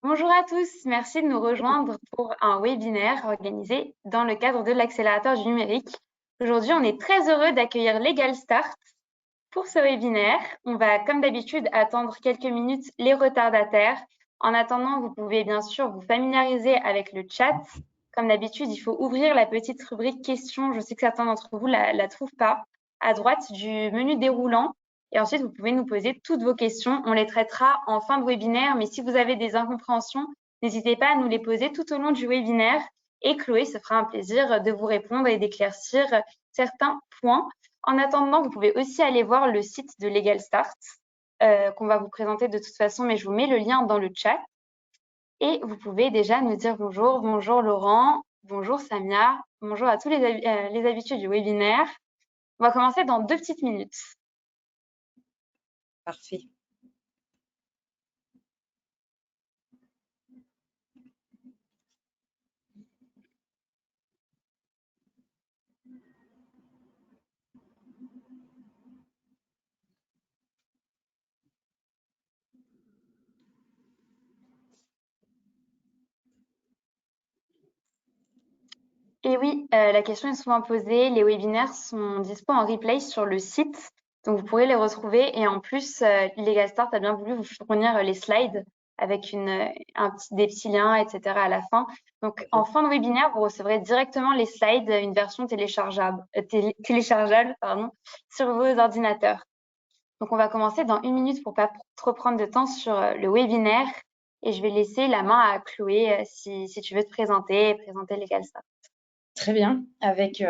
Bonjour à tous, merci de nous rejoindre pour un webinaire organisé dans le cadre de l'accélérateur du numérique. Aujourd'hui, on est très heureux d'accueillir Legal Start. Pour ce webinaire, on va comme d'habitude attendre quelques minutes les retardataires. En attendant, vous pouvez bien sûr vous familiariser avec le chat. Comme d'habitude, il faut ouvrir la petite rubrique questions. Je sais que certains d'entre vous la trouvent pas à droite du menu déroulant. Et ensuite, vous pouvez nous poser toutes vos questions. On les traitera en fin de webinaire. Mais si vous avez des incompréhensions, n'hésitez pas à nous les poser tout au long du webinaire. Et Chloé se fera un plaisir de vous répondre et d'éclaircir certains points. En attendant, vous pouvez aussi aller voir le site de Legal Start qu'on va vous présenter de toute façon, mais je vous mets le lien dans le chat. Et vous pouvez déjà nous dire bonjour. Bonjour Laurent, bonjour Samia, bonjour à tous les habitués du webinaire. On va commencer dans 2 petites minutes. Parfait. Et oui, la question est souvent posée. Les webinaires sont dispo en replay sur le site, donc vous pourrez les retrouver. Et en plus, Legal Start a bien voulu vous fournir les slides avec des petits liens, etc. à la fin. Donc, en fin de webinaire, vous recevrez directement les slides, une version téléchargeable, pardon, sur vos ordinateurs. Donc, on va commencer dans 1 minute pour pas trop prendre de temps sur le webinaire. Et je vais laisser la main à Chloé si tu veux te présenter Legal Start. Très bien, avec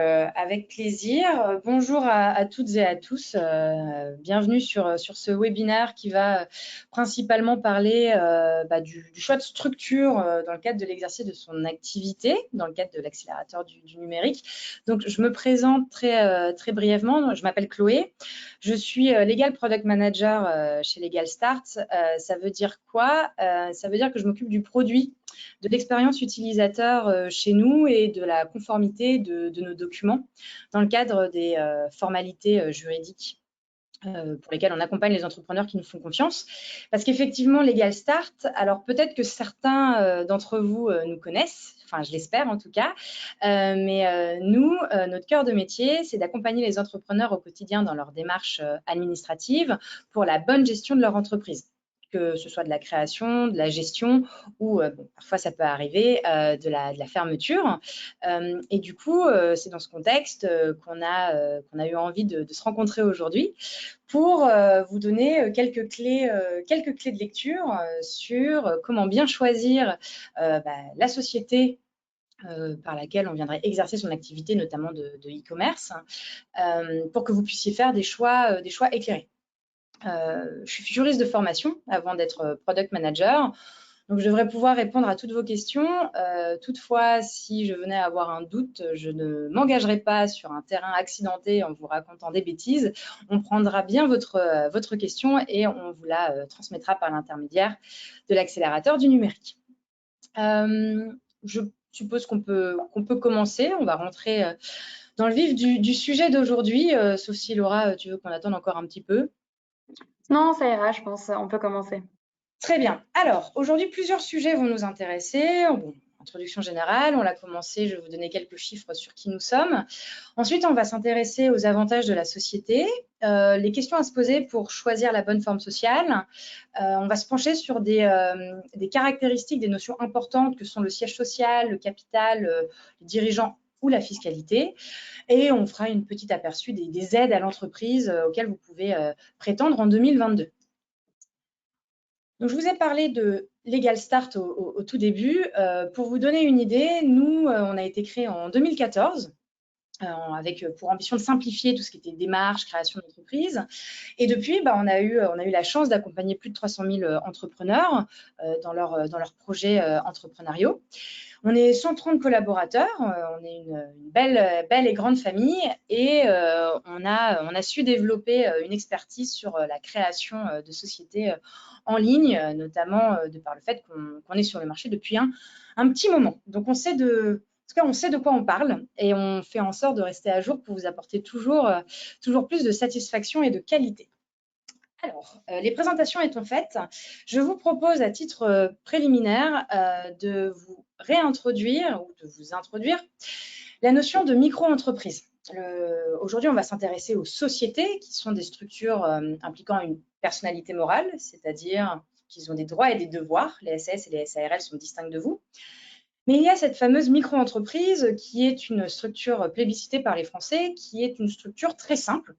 plaisir. Bonjour à toutes et à tous. Bienvenue sur ce webinaire qui va principalement parler du choix de structure dans le cadre de l'exercice de son activité, dans le cadre de l'accélérateur du numérique. Donc, je me présente très brièvement. Je m'appelle Chloé. Je suis Legal Product Manager chez Legal Start. Ça veut dire quoi? Ça veut dire que je m'occupe du produit, de l'expérience utilisateur chez nous et de la conformité de nos documents dans le cadre des formalités juridiques pour lesquelles on accompagne les entrepreneurs qui nous font confiance. Parce qu'effectivement, Legal Start, alors peut-être que certains d'entre vous nous connaissent, enfin je l'espère en tout cas, mais nous, notre cœur de métier, c'est d'accompagner les entrepreneurs au quotidien dans leur démarche administrative pour la bonne gestion de leur entreprise, que ce soit de la création, de la gestion ou parfois ça peut arriver de la fermeture. Et du coup, c'est dans ce contexte qu'on a eu envie de se rencontrer aujourd'hui pour vous donner quelques clés de lecture sur comment bien choisir la société par laquelle on viendrait exercer son activité, notamment de e-commerce, pour que vous puissiez faire des choix éclairés. Je suis juriste de formation avant d'être product manager. Donc, je devrais pouvoir répondre à toutes vos questions. Toutefois, si je venais à avoir un doute, je ne m'engagerai pas sur un terrain accidenté en vous racontant des bêtises. On prendra bien votre question et on vous la transmettra par l'intermédiaire de l'accélérateur du numérique. Je suppose qu'on peut commencer. On va rentrer dans le vif du sujet d'aujourd'hui, sauf si Laura, tu veux qu'on attende encore un petit peu. Non, ça ira, je pense. On peut commencer. Très bien. Alors, aujourd'hui, plusieurs sujets vont nous intéresser. Bon, introduction générale, on l'a commencé, je vais vous donner quelques chiffres sur qui nous sommes. Ensuite, on va s'intéresser aux avantages de la société, les questions à se poser pour choisir la bonne forme sociale. On va se pencher sur des caractéristiques, des notions importantes que sont le siège social, le capital, les dirigeants ou la fiscalité. Et on fera une petite aperçu des aides à l'entreprise auxquelles vous pouvez prétendre en 2022. Donc, je vous ai parlé de Legal Start au tout début. Pour vous donner une idée, nous, on a été créé en 2014 avec pour ambition de simplifier tout ce qui était démarche, création d'entreprise. Et depuis, on a eu la chance d'accompagner plus de 300 000 entrepreneurs dans leurs projets entrepreneuriaux. On est 130 collaborateurs, on est une belle et grande famille et on a su développer une expertise sur la création de sociétés en ligne, notamment de par le fait qu'on est sur le marché depuis un petit moment. Donc, on sait de quoi on parle et on fait en sorte de rester à jour pour vous apporter toujours plus de satisfaction et de qualité. Alors, les présentations étant faites, je vous propose à titre préliminaire de vous réintroduire ou de vous introduire la notion de micro-entreprise. Aujourd'hui, on va s'intéresser aux sociétés qui sont des structures impliquant une personnalité morale, c'est-à-dire qu'ils ont des droits et des devoirs. Les SAS et les SARL sont distincts de vous. Mais il y a cette fameuse micro-entreprise qui est une structure plébiscitée par les Français, qui est une structure très simple,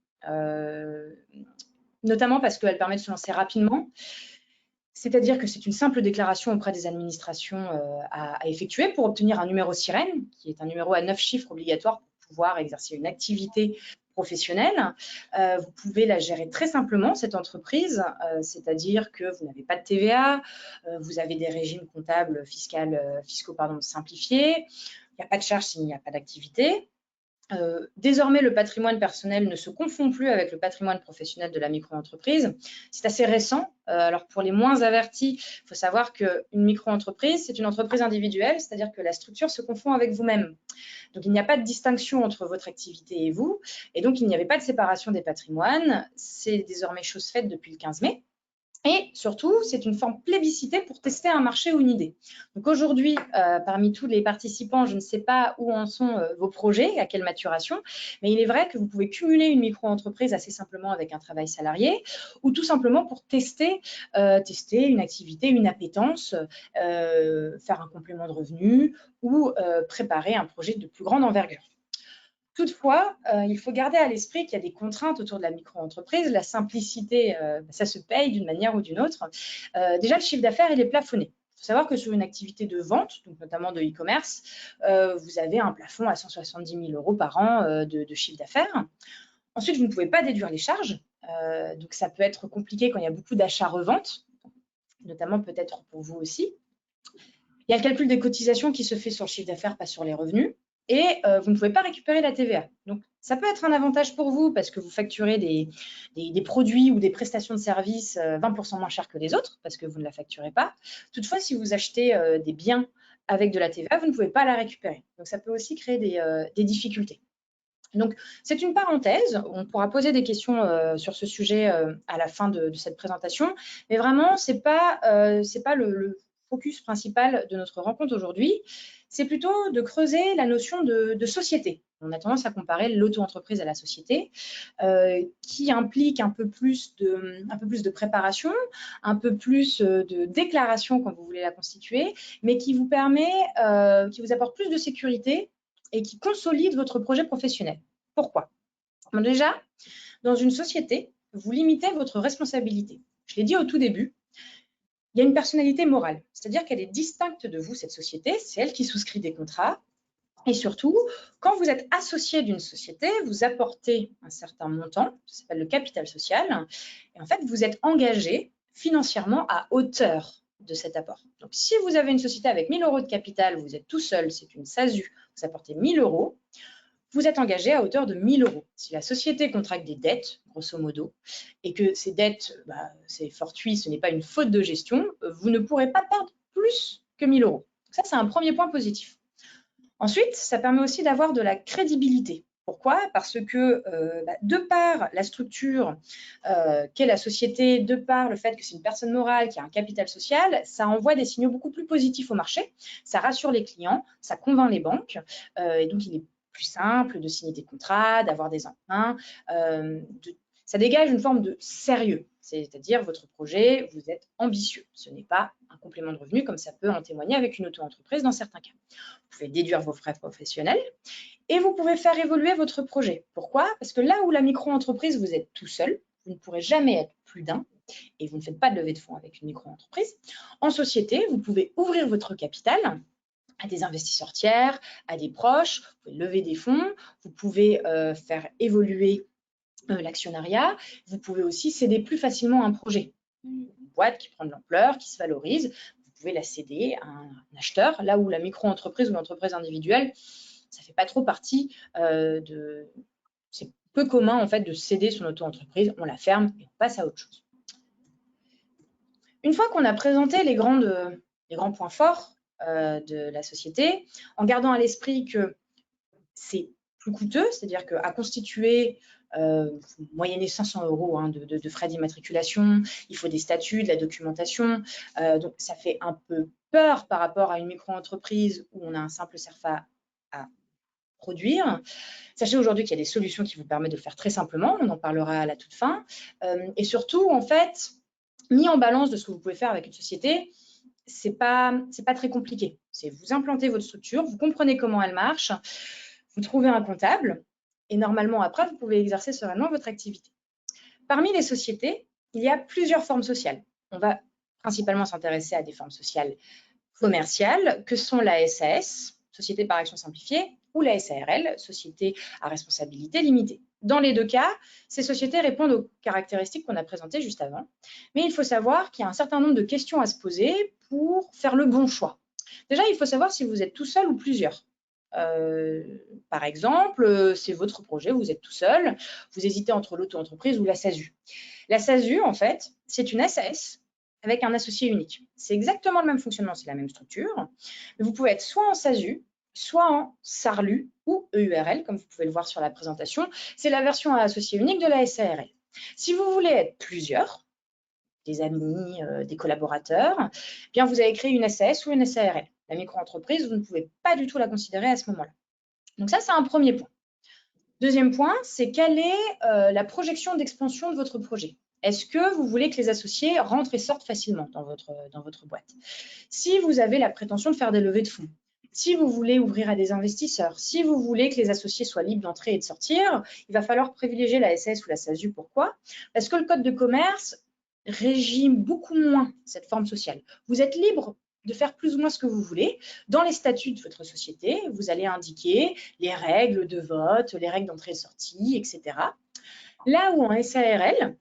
notamment parce qu'elle permet de se lancer rapidement. C'est-à-dire que c'est une simple déclaration auprès des administrations à effectuer pour obtenir un numéro sirène, qui est un numéro à 9 chiffres obligatoire pour pouvoir exercer une activité professionnelle. Vous pouvez la gérer très simplement, cette entreprise, c'est-à-dire que vous n'avez pas de TVA, vous avez des régimes comptables fiscaux simplifiés, il n'y a pas de charge s'il n'y a pas d'activité. Désormais, le patrimoine personnel ne se confond plus avec le patrimoine professionnel de la micro-entreprise. C'est assez récent. Alors, pour les moins avertis, il faut savoir qu'une micro-entreprise, c'est une entreprise individuelle, c'est-à-dire que la structure se confond avec vous-même. Donc, il n'y a pas de distinction entre votre activité et vous. Et donc, il n'y avait pas de séparation des patrimoines. C'est désormais chose faite depuis le 15 mai. Et surtout, c'est une forme plébiscitée pour tester un marché ou une idée. Donc aujourd'hui, parmi tous les participants, je ne sais pas où en sont vos projets, à quelle maturation, mais il est vrai que vous pouvez cumuler une micro-entreprise assez simplement avec un travail salarié ou tout simplement pour tester une activité, une appétence, faire un complément de revenu ou préparer un projet de plus grande envergure. Toutefois, il faut garder à l'esprit qu'il y a des contraintes autour de la micro-entreprise. La simplicité, ça se paye d'une manière ou d'une autre. Déjà, le chiffre d'affaires, il est plafonné. Il faut savoir que sur une activité de vente, donc notamment de e-commerce, vous avez un plafond à 170 000 € par an de chiffre d'affaires. Ensuite, vous ne pouvez pas déduire les charges. Donc, ça peut être compliqué quand il y a beaucoup d'achats-reventes, notamment peut-être pour vous aussi. Il y a le calcul des cotisations qui se fait sur le chiffre d'affaires, pas sur les revenus. Et vous ne pouvez pas récupérer la TVA. Donc, ça peut être un avantage pour vous parce que vous facturez des produits ou des prestations de services 20% moins chers que les autres parce que vous ne la facturez pas. Toutefois, si vous achetez des biens avec de la TVA, vous ne pouvez pas la récupérer. Donc, ça peut aussi créer des difficultés. Donc, c'est une parenthèse. On pourra poser des questions sur ce sujet à la fin de cette présentation. Mais vraiment, ce n'est pas le focus principal de notre rencontre aujourd'hui. C'est plutôt de creuser la notion de société. On a tendance à comparer l'auto-entreprise à la société, qui implique un peu plus de préparation, un peu plus de déclaration quand vous voulez la constituer, mais qui vous permet, qui vous apporte plus de sécurité et qui consolide votre projet professionnel. Pourquoi? Bon, déjà, dans une société, vous limitez votre responsabilité. Je l'ai dit au tout début, il y a une personnalité morale, c'est-à-dire qu'elle est distincte de vous, cette société, c'est elle qui souscrit des contrats. Et surtout, quand vous êtes associé d'une société, vous apportez un certain montant, ça s'appelle le capital social, et en fait, vous êtes engagé financièrement à hauteur de cet apport. Donc, si vous avez une société avec 1 000 € de capital, vous êtes tout seul, c'est une SASU, vous apportez 1 000 €, vous êtes engagé à hauteur de 1 000 €. Si la société contracte des dettes, grosso modo, et que ces dettes, c'est fortuit, ce n'est pas une faute de gestion, vous ne pourrez pas perdre plus que 1 000 €. Ça, c'est un premier point positif. Ensuite, ça permet aussi d'avoir de la crédibilité. Pourquoi? Parce que de par la structure qu'est la société, de par le fait que c'est une personne morale qui a un capital social, ça envoie des signaux beaucoup plus positifs au marché, ça rassure les clients, ça convainc les banques, et donc il est plus simple de signer des contrats, d'avoir des emprunts, ça dégage une forme de sérieux, c'est-à-dire votre projet, vous êtes ambitieux. Ce n'est pas un complément de revenu comme ça peut en témoigner avec une auto-entreprise dans certains cas. Vous pouvez déduire vos frais professionnels et vous pouvez faire évoluer votre projet. Pourquoi? Parce que là où la micro-entreprise, vous êtes tout seul, vous ne pourrez jamais être plus d'un et vous ne faites pas de levée de fonds avec une micro-entreprise. En société, vous pouvez ouvrir votre capital à des investisseurs tiers, à des proches, vous pouvez lever des fonds, vous pouvez faire évoluer l'actionnariat, vous pouvez aussi céder plus facilement un projet. Une boîte qui prend de l'ampleur, qui se valorise, vous pouvez la céder à un acheteur, là où la micro-entreprise ou l'entreprise individuelle, ça ne fait pas trop partie c'est peu commun en fait de céder son auto-entreprise, on la ferme et on passe à autre chose. Une fois qu'on a présenté les grands points forts de la société, en gardant à l'esprit que c'est plus coûteux, c'est-à-dire qu'à constituer moyenner 500 € hein, de frais d'immatriculation, il faut des statuts, de la documentation, donc ça fait un peu peur par rapport à une micro-entreprise où on a un simple CERFA à produire. Sachez aujourd'hui qu'il y a des solutions qui vous permettent de le faire très simplement, on en parlera à la toute fin, et surtout, en fait, mis en balance de ce que vous pouvez faire avec une société, c'est pas très compliqué. C'est vous implantez votre structure, vous comprenez comment elle marche, vous trouvez un comptable, et normalement, après, vous pouvez exercer sereinement votre activité. Parmi les sociétés, il y a plusieurs formes sociales. On va principalement s'intéresser à des formes sociales commerciales, que sont la SAS, Société par action simplifiée, ou la SARL, Société à responsabilité limitée. Dans les deux cas, ces sociétés répondent aux caractéristiques qu'on a présentées juste avant, mais il faut savoir qu'il y a un certain nombre de questions à se poser pour faire le bon choix. Déjà, il faut savoir si vous êtes tout seul ou plusieurs. Par exemple, c'est votre projet, vous êtes tout seul, vous hésitez entre l'auto-entreprise ou la SASU. La SASU, en fait, c'est une SAS avec un associé unique. C'est exactement le même fonctionnement, c'est la même structure. Mais vous pouvez être soit en SASU, soit en SARLU ou EURL, comme vous pouvez le voir sur la présentation. C'est la version à associé unique de la SARL. Si vous voulez être plusieurs, des amis, des collaborateurs, eh bien vous avez créé une SAS ou une SARL. La micro-entreprise, vous ne pouvez pas du tout la considérer à ce moment-là. Donc ça, c'est un premier point. Deuxième point, c'est quelle est la projection d'expansion de votre projet. Est-ce que vous voulez que les associés rentrent et sortent facilement dans votre boîte? Si vous avez la prétention de faire des levées de fonds, si vous voulez ouvrir à des investisseurs, si vous voulez que les associés soient libres d'entrer et de sortir, il va falloir privilégier la SAS ou la SASU. Pourquoi? Parce que le code de commerce régit beaucoup moins cette forme sociale. Vous êtes libre de faire plus ou moins ce que vous voulez. Dans les statuts de votre société, vous allez indiquer les règles de vote, les règles d'entrée et sortie, etc. Là où en SARL,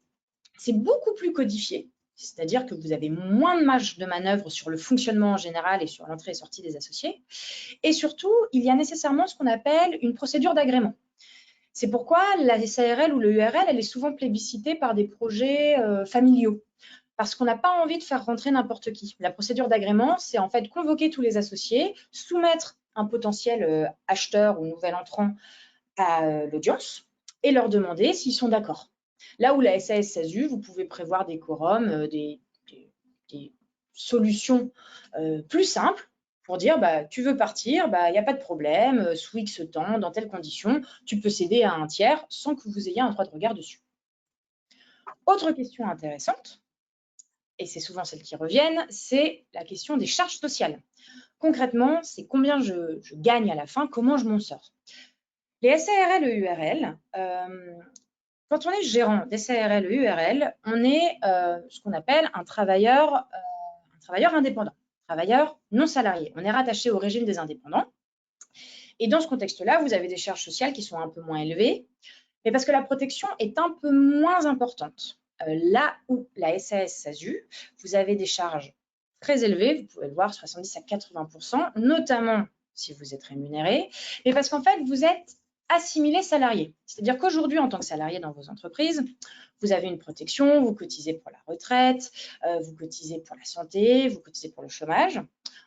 c'est beaucoup plus codifié, c'est-à-dire que vous avez moins de marge de manœuvre sur le fonctionnement en général et sur l'entrée et sortie des associés. Et surtout, il y a nécessairement ce qu'on appelle une procédure d'agrément. C'est pourquoi la SARL ou le URL, elle est souvent plébiscitée par des projets familiaux, parce qu'on n'a pas envie de faire rentrer n'importe qui. La procédure d'agrément, c'est en fait convoquer tous les associés, soumettre un potentiel acheteur ou nouvel entrant à l'audience et leur demander s'ils sont d'accord. Là où la SAS-SASU, vous pouvez prévoir des quorums, des solutions plus simples pour dire tu veux partir, il n'y a pas de problème, sous X temps, dans telles conditions, tu peux céder à un tiers sans que vous ayez un droit de regard dessus. Autre question intéressante, et c'est souvent celles qui reviennent, c'est la question des charges sociales. Concrètement, c'est combien je gagne à la fin, comment je m'en sors. Les SARL et URL, quand on est gérant des SARL et URL, on est ce qu'on appelle un travailleur indépendant, travailleur non salarié. On est rattaché au régime des indépendants. Et dans ce contexte-là, vous avez des charges sociales qui sont un peu moins élevées, mais parce que la protection est un peu moins importante. Là où la SAS-SASU, vous avez des charges très élevées, vous pouvez le voir, 70 à 80%, notamment si vous êtes rémunéré, mais parce qu'en fait, vous êtes assimilé salarié. C'est-à-dire qu'aujourd'hui, en tant que salarié dans vos entreprises, vous avez une protection, vous cotisez pour la retraite, vous cotisez pour la santé, vous cotisez pour le chômage.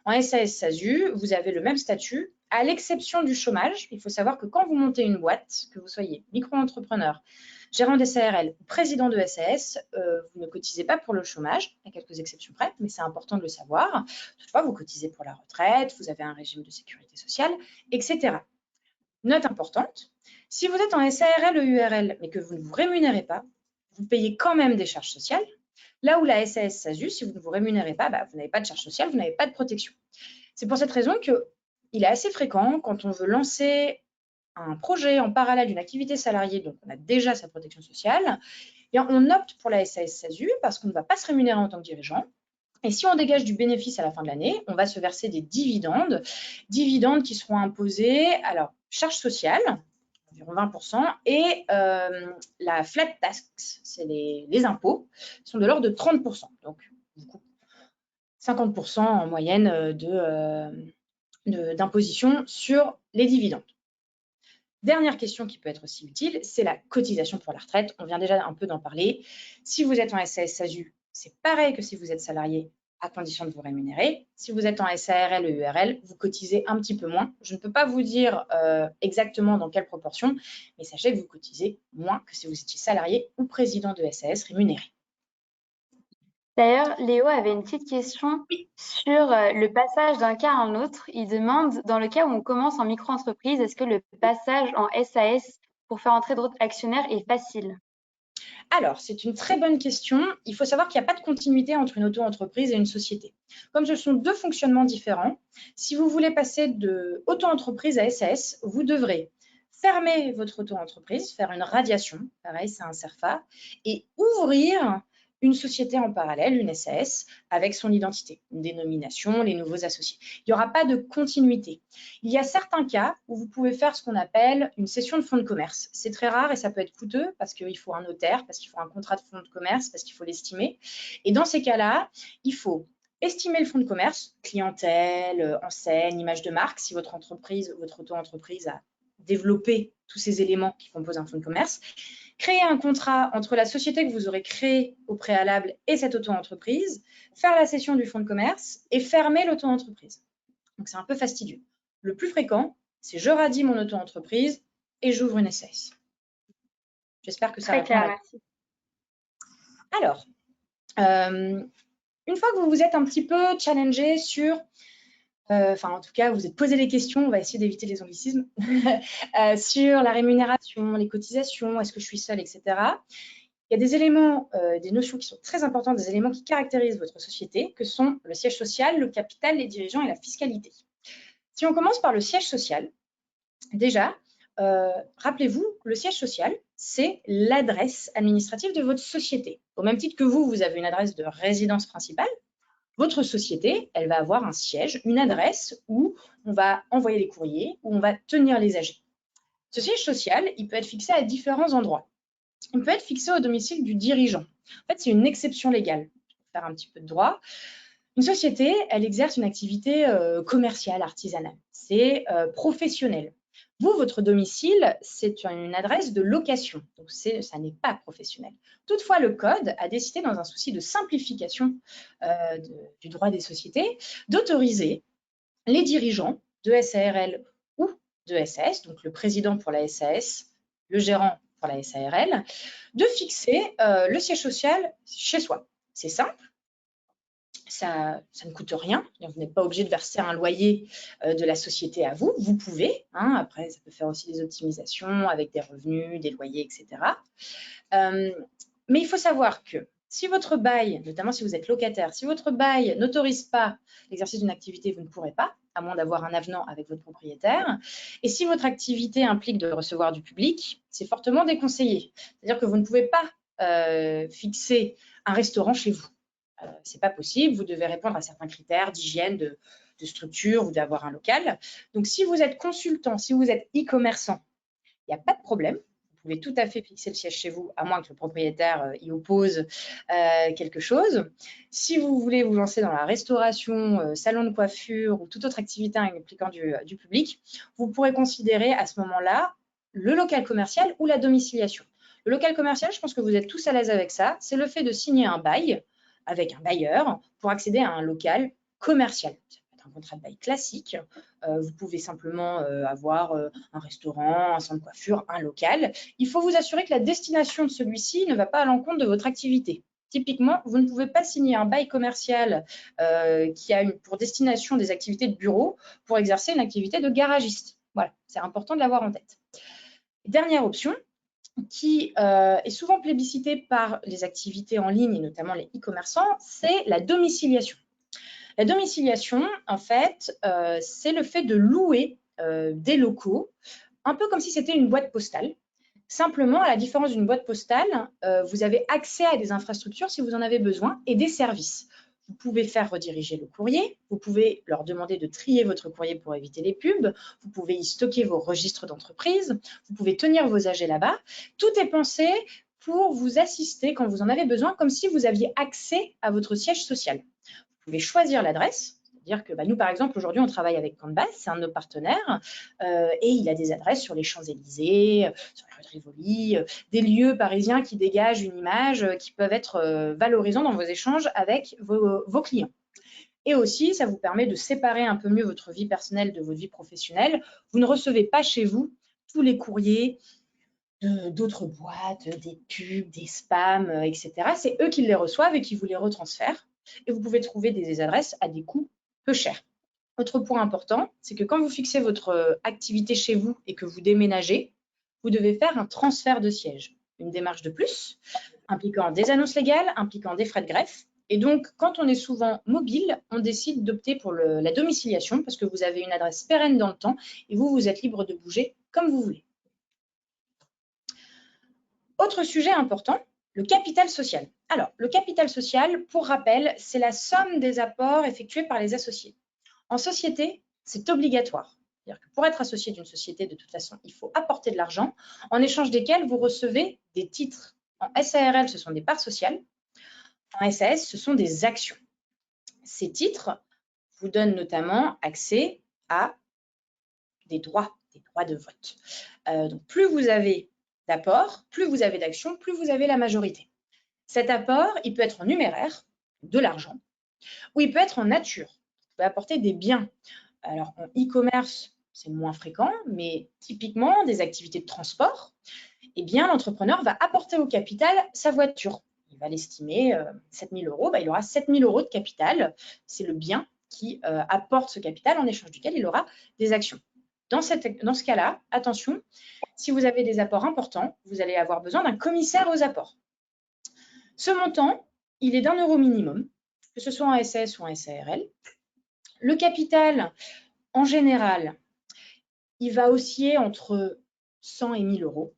En SAS-SASU, vous avez le même statut, à l'exception du chômage. Il faut savoir que quand vous montez une boîte, que vous soyez micro-entrepreneur, gérant des SARL ou président de SAS, vous ne cotisez pas pour le chômage, à quelques exceptions près, mais c'est important de le savoir. Toutefois, vous cotisez pour la retraite, vous avez un régime de sécurité sociale, etc. Note importante, si vous êtes en SARL ou URL, mais que vous ne vous rémunérez pas, vous payez quand même des charges sociales. Là où la SAS-SASU, si vous ne vous rémunérez pas, vous n'avez pas de charges sociales, vous n'avez pas de protection. C'est pour cette raison qu'il est assez fréquent, quand on veut lancer un projet en parallèle d'une activité salariée, donc on a déjà sa protection sociale, et on opte pour la SAS-SASU parce qu'on ne va pas se rémunérer en tant que dirigeant. Et si on dégage du bénéfice à la fin de l'année, on va se verser des dividendes qui seront imposés, alors, charges sociales, environ 20%, et la flat tax, c'est les impôts, sont de l'ordre de 30%. Donc, du coup, 50% en moyenne d'imposition sur les dividendes. Dernière question qui peut être aussi utile, c'est la cotisation pour la retraite. On vient déjà un peu d'en parler. Si vous êtes en SAS-SASU, c'est pareil que si vous êtes salarié. à condition de vous rémunérer. Si vous êtes en SARL et URL, vous cotisez un petit peu moins. Je ne peux pas vous dire exactement dans quelle proportion, mais sachez que vous cotisez moins que si vous étiez salarié ou président de SAS rémunéré. D'ailleurs, Léo avait une petite question sur le passage d'un cas à un autre. Il demande, dans le cas où on commence en micro-entreprise, est-ce que le passage en SAS pour faire entrer d'autres actionnaires est facile? Alors, c'est une très bonne question. Il faut savoir qu'il n'y a pas de continuité entre une auto-entreprise et une société. Comme ce sont deux fonctionnements différents, si vous voulez passer de auto-entreprise à SAS, vous devrez fermer votre auto-entreprise, faire une radiation, pareil, c'est un CERFA, et ouvrir une société en parallèle, une SAS, avec son identité, une dénomination, les nouveaux associés. Il n'y aura pas de continuité. Il y a certains cas où vous pouvez faire ce qu'on appelle une cession de fonds de commerce. C'est très rare et ça peut être coûteux parce qu'il faut un notaire, parce qu'il faut un contrat de fonds de commerce, parce qu'il faut l'estimer. Et dans ces cas-là, il faut estimer le fonds de commerce, clientèle, enseigne, image de marque, si votre entreprise, votre auto-entreprise a développé tous ces éléments qui composent un fonds de commerce. Créer un contrat entre la société que vous aurez créée au préalable et cette auto-entreprise, faire la cession du fonds de commerce et fermer l'auto-entreprise. Donc, c'est un peu fastidieux. Le plus fréquent, c'est je radie mon auto-entreprise et j'ouvre une SAS. J'espère que ça Très répond à clair, la merci. Alors, une fois que vous vous êtes un petit peu challengé sur, enfin en tout cas, vous êtes posé les questions, on va essayer d'éviter les anglicismes, sur la rémunération, les cotisations, est-ce que je suis seule, etc. Il y a des éléments, des notions qui sont très importantes, des éléments qui caractérisent votre société, que sont le siège social, le capital, les dirigeants et la fiscalité. Si on commence par le siège social, déjà, rappelez-vous, le siège social, c'est l'adresse administrative de votre société. Au même titre que vous, vous avez une adresse de résidence principale, votre société, elle va avoir un siège, une adresse où on va envoyer les courriers, où on va tenir les AG. Ce siège social, il peut être fixé à différents endroits. Il peut être fixé au domicile du dirigeant. En fait, c'est une exception légale. Pour faire un petit peu de droit. Une société, elle exerce une activité commerciale, artisanale. C'est professionnel. Vous, votre domicile, c'est une adresse de location. Donc, ça n'est pas professionnel. Toutefois, le Code a décidé, dans un souci de simplification du droit des sociétés, d'autoriser les dirigeants de SARL ou de SAS, donc le président pour la SAS, le gérant pour la SARL, de fixer le siège social chez soi. C'est simple. Ça ne coûte rien. Vous n'êtes pas obligé de verser un loyer de la société à vous. Vous pouvez. Hein, après, ça peut faire aussi des optimisations avec des revenus, des loyers, etc. Mais il faut savoir que si votre bail, notamment si vous êtes locataire, si votre bail n'autorise pas l'exercice d'une activité, vous ne pourrez pas, à moins d'avoir un avenant avec votre propriétaire. Et si votre activité implique de recevoir du public, c'est fortement déconseillé. C'est-à-dire que vous ne pouvez pas fixer un restaurant chez vous. Ce n'est pas possible, vous devez répondre à certains critères d'hygiène, de structure, vous devez avoir un local. Donc, si vous êtes consultant, si vous êtes e-commerçant, il n'y a pas de problème. Vous pouvez tout à fait fixer le siège chez vous, à moins que le propriétaire y oppose quelque chose. Si vous voulez vous lancer dans la restauration, salon de coiffure ou toute autre activité impliquant du public, vous pourrez considérer à ce moment-là le local commercial ou la domiciliation. Le local commercial, je pense que vous êtes tous à l'aise avec ça. C'est le fait de signer un bail avec un bailleur pour accéder à un local commercial. Ça peut être un contrat de bail classique. Vous pouvez simplement avoir un restaurant, un centre de coiffure, un local. Il faut vous assurer que la destination de celui-ci ne va pas à l'encontre de votre activité. Typiquement, vous ne pouvez pas signer un bail commercial qui a pour destination des activités de bureau pour exercer une activité de garagiste. Voilà, c'est important de l'avoir en tête. Dernière option, qui est souvent plébiscitée par les activités en ligne et notamment les e-commerçants, c'est la domiciliation. La domiciliation, en fait, c'est le fait de louer des locaux, un peu comme si c'était une boîte postale. Simplement, à la différence d'une boîte postale, vous avez accès à des infrastructures si vous en avez besoin et des services. Vous pouvez faire rediriger le courrier, vous pouvez leur demander de trier votre courrier pour éviter les pubs, vous pouvez y stocker vos registres d'entreprise, vous pouvez tenir vos AG là-bas. Tout est pensé pour vous assister quand vous en avez besoin, comme si vous aviez accès à votre siège social. Vous pouvez choisir l'adresse. C'est-à-dire que nous, par exemple, aujourd'hui, on travaille avec Canvas, c'est un de nos partenaires, et il a des adresses sur les Champs-Élysées, sur la rue de Rivoli, des lieux parisiens qui dégagent une image qui peuvent être valorisants dans vos échanges avec vos clients. Et aussi, ça vous permet de séparer un peu mieux votre vie personnelle de votre vie professionnelle. Vous ne recevez pas chez vous tous les courriers d'autres boîtes, des pubs, des spams, etc. C'est eux qui les reçoivent et qui vous les retransfèrent. Et vous pouvez trouver des adresses à des coûts peu chers. Autre point important, c'est que quand vous fixez votre activité chez vous et que vous déménagez, vous devez faire un transfert de siège. Une démarche de plus, impliquant des annonces légales, impliquant des frais de greffe. Et donc, quand on est souvent mobile, on décide d'opter pour la domiciliation parce que vous avez une adresse pérenne dans le temps et vous êtes libre de bouger comme vous voulez. Autre sujet important, le capital social. Alors, le capital social, pour rappel, c'est la somme des apports effectués par les associés. En société, c'est obligatoire. C'est-à-dire que pour être associé d'une société, de toute façon, il faut apporter de l'argent, en échange desquels vous recevez des titres. En SARL, ce sont des parts sociales. En SAS, ce sont des actions. Ces titres vous donnent notamment accès à des droits de vote. Donc, plus vous avez d'apport, plus vous avez d'actions, plus vous avez la majorité. Cet apport, il peut être en numéraire, de l'argent, ou il peut être en nature. Vous pouvez apporter des biens. Alors, en e-commerce, c'est moins fréquent, mais typiquement, des activités de transport, eh bien, l'entrepreneur va apporter au capital sa voiture. Il va l'estimer 7 000 euros, il aura 7 000 euros de capital. C'est le bien qui apporte ce capital en échange duquel il aura des actions. Dans ce cas-là, attention, si vous avez des apports importants, vous allez avoir besoin d'un commissaire aux apports. Ce montant, il est d'1 euro minimum, que ce soit en SAS ou en SARL. Le capital, en général, il va osciller entre 100 et 1000 euros.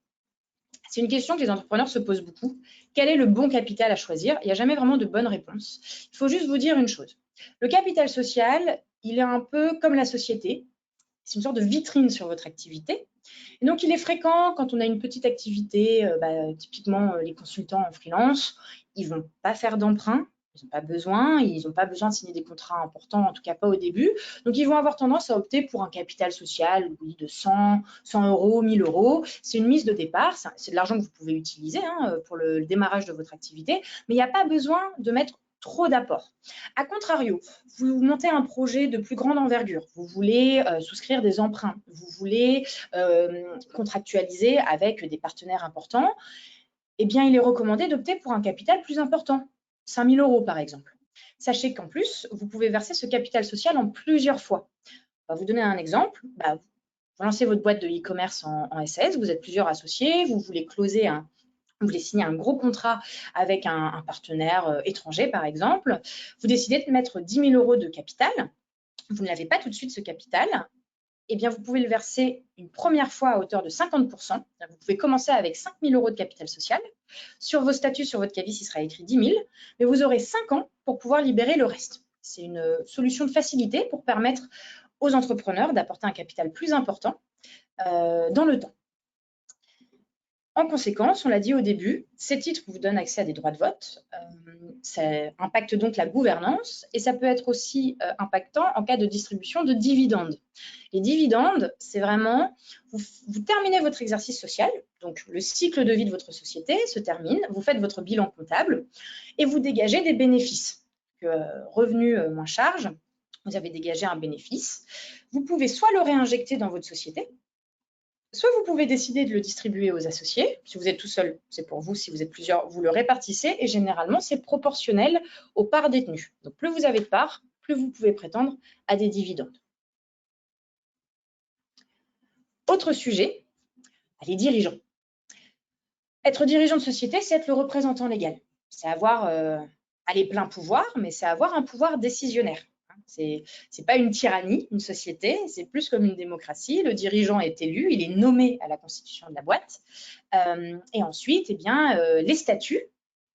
C'est une question que les entrepreneurs se posent beaucoup. Quel est le bon capital à choisir? Il n'y a jamais vraiment de bonne réponse. Il faut juste vous dire une chose. Le capital social, il est un peu comme la société. C'est une sorte de vitrine sur votre activité. Et donc, il est fréquent quand on a une petite activité, typiquement les consultants en freelance, ils ne vont pas faire d'emprunt. Ils n'ont pas besoin, ils n'ont pas besoin de signer des contrats importants, en tout cas pas au début. Donc, ils vont avoir tendance à opter pour un capital social, oui, de 100 euros, 1000 euros. C'est une mise de départ, c'est de l'argent que vous pouvez utiliser pour le démarrage de votre activité, mais il n'y a pas besoin de mettre trop d'apports. A contrario, vous montez un projet de plus grande envergure, vous voulez souscrire des emprunts, vous voulez contractualiser avec des partenaires importants, eh bien, il est recommandé d'opter pour un capital plus important. 5 000 euros, par exemple. Sachez qu'en plus, vous pouvez verser ce capital social en plusieurs fois. On va vous donner un exemple. Vous lancez votre boîte de e-commerce en SAS, vous êtes plusieurs associés, vous voulez signer un gros contrat avec un partenaire étranger, par exemple. Vous décidez de mettre 10 000 euros de capital. Vous ne l'avez pas tout de suite, ce capital. Eh bien, vous pouvez le verser une première fois à hauteur de 50%. Vous pouvez commencer avec 5 000 euros de capital social. Sur vos statuts, sur votre CABIS, il sera écrit 10 000, mais vous aurez 5 ans pour pouvoir libérer le reste. C'est une solution de facilité pour permettre aux entrepreneurs d'apporter un capital plus important dans le temps. En conséquence, on l'a dit au début, ces titres vous donnent accès à des droits de vote. Ça impacte donc la gouvernance et ça peut être aussi impactant en cas de distribution de dividendes. Les dividendes, c'est vraiment, vous terminez votre exercice social, donc le cycle de vie de votre société se termine, vous faites votre bilan comptable et vous dégagez des bénéfices. Revenus moins charges, vous avez dégagé un bénéfice. Vous pouvez soit le réinjecter dans votre société, soit vous pouvez décider de le distribuer aux associés. Si vous êtes tout seul, c'est pour vous. Si vous êtes plusieurs, vous le répartissez et généralement, c'est proportionnel aux parts détenues. Donc, plus vous avez de parts, plus vous pouvez prétendre à des dividendes. Autre sujet, les dirigeants. Être dirigeant de société, c'est être le représentant légal. C'est avoir les pleins pouvoirs, mais c'est avoir un pouvoir décisionnaire. C'est pas une tyrannie, une société, c'est plus comme une démocratie. Le dirigeant est élu, il est nommé à la constitution de la boîte. Et ensuite, les statuts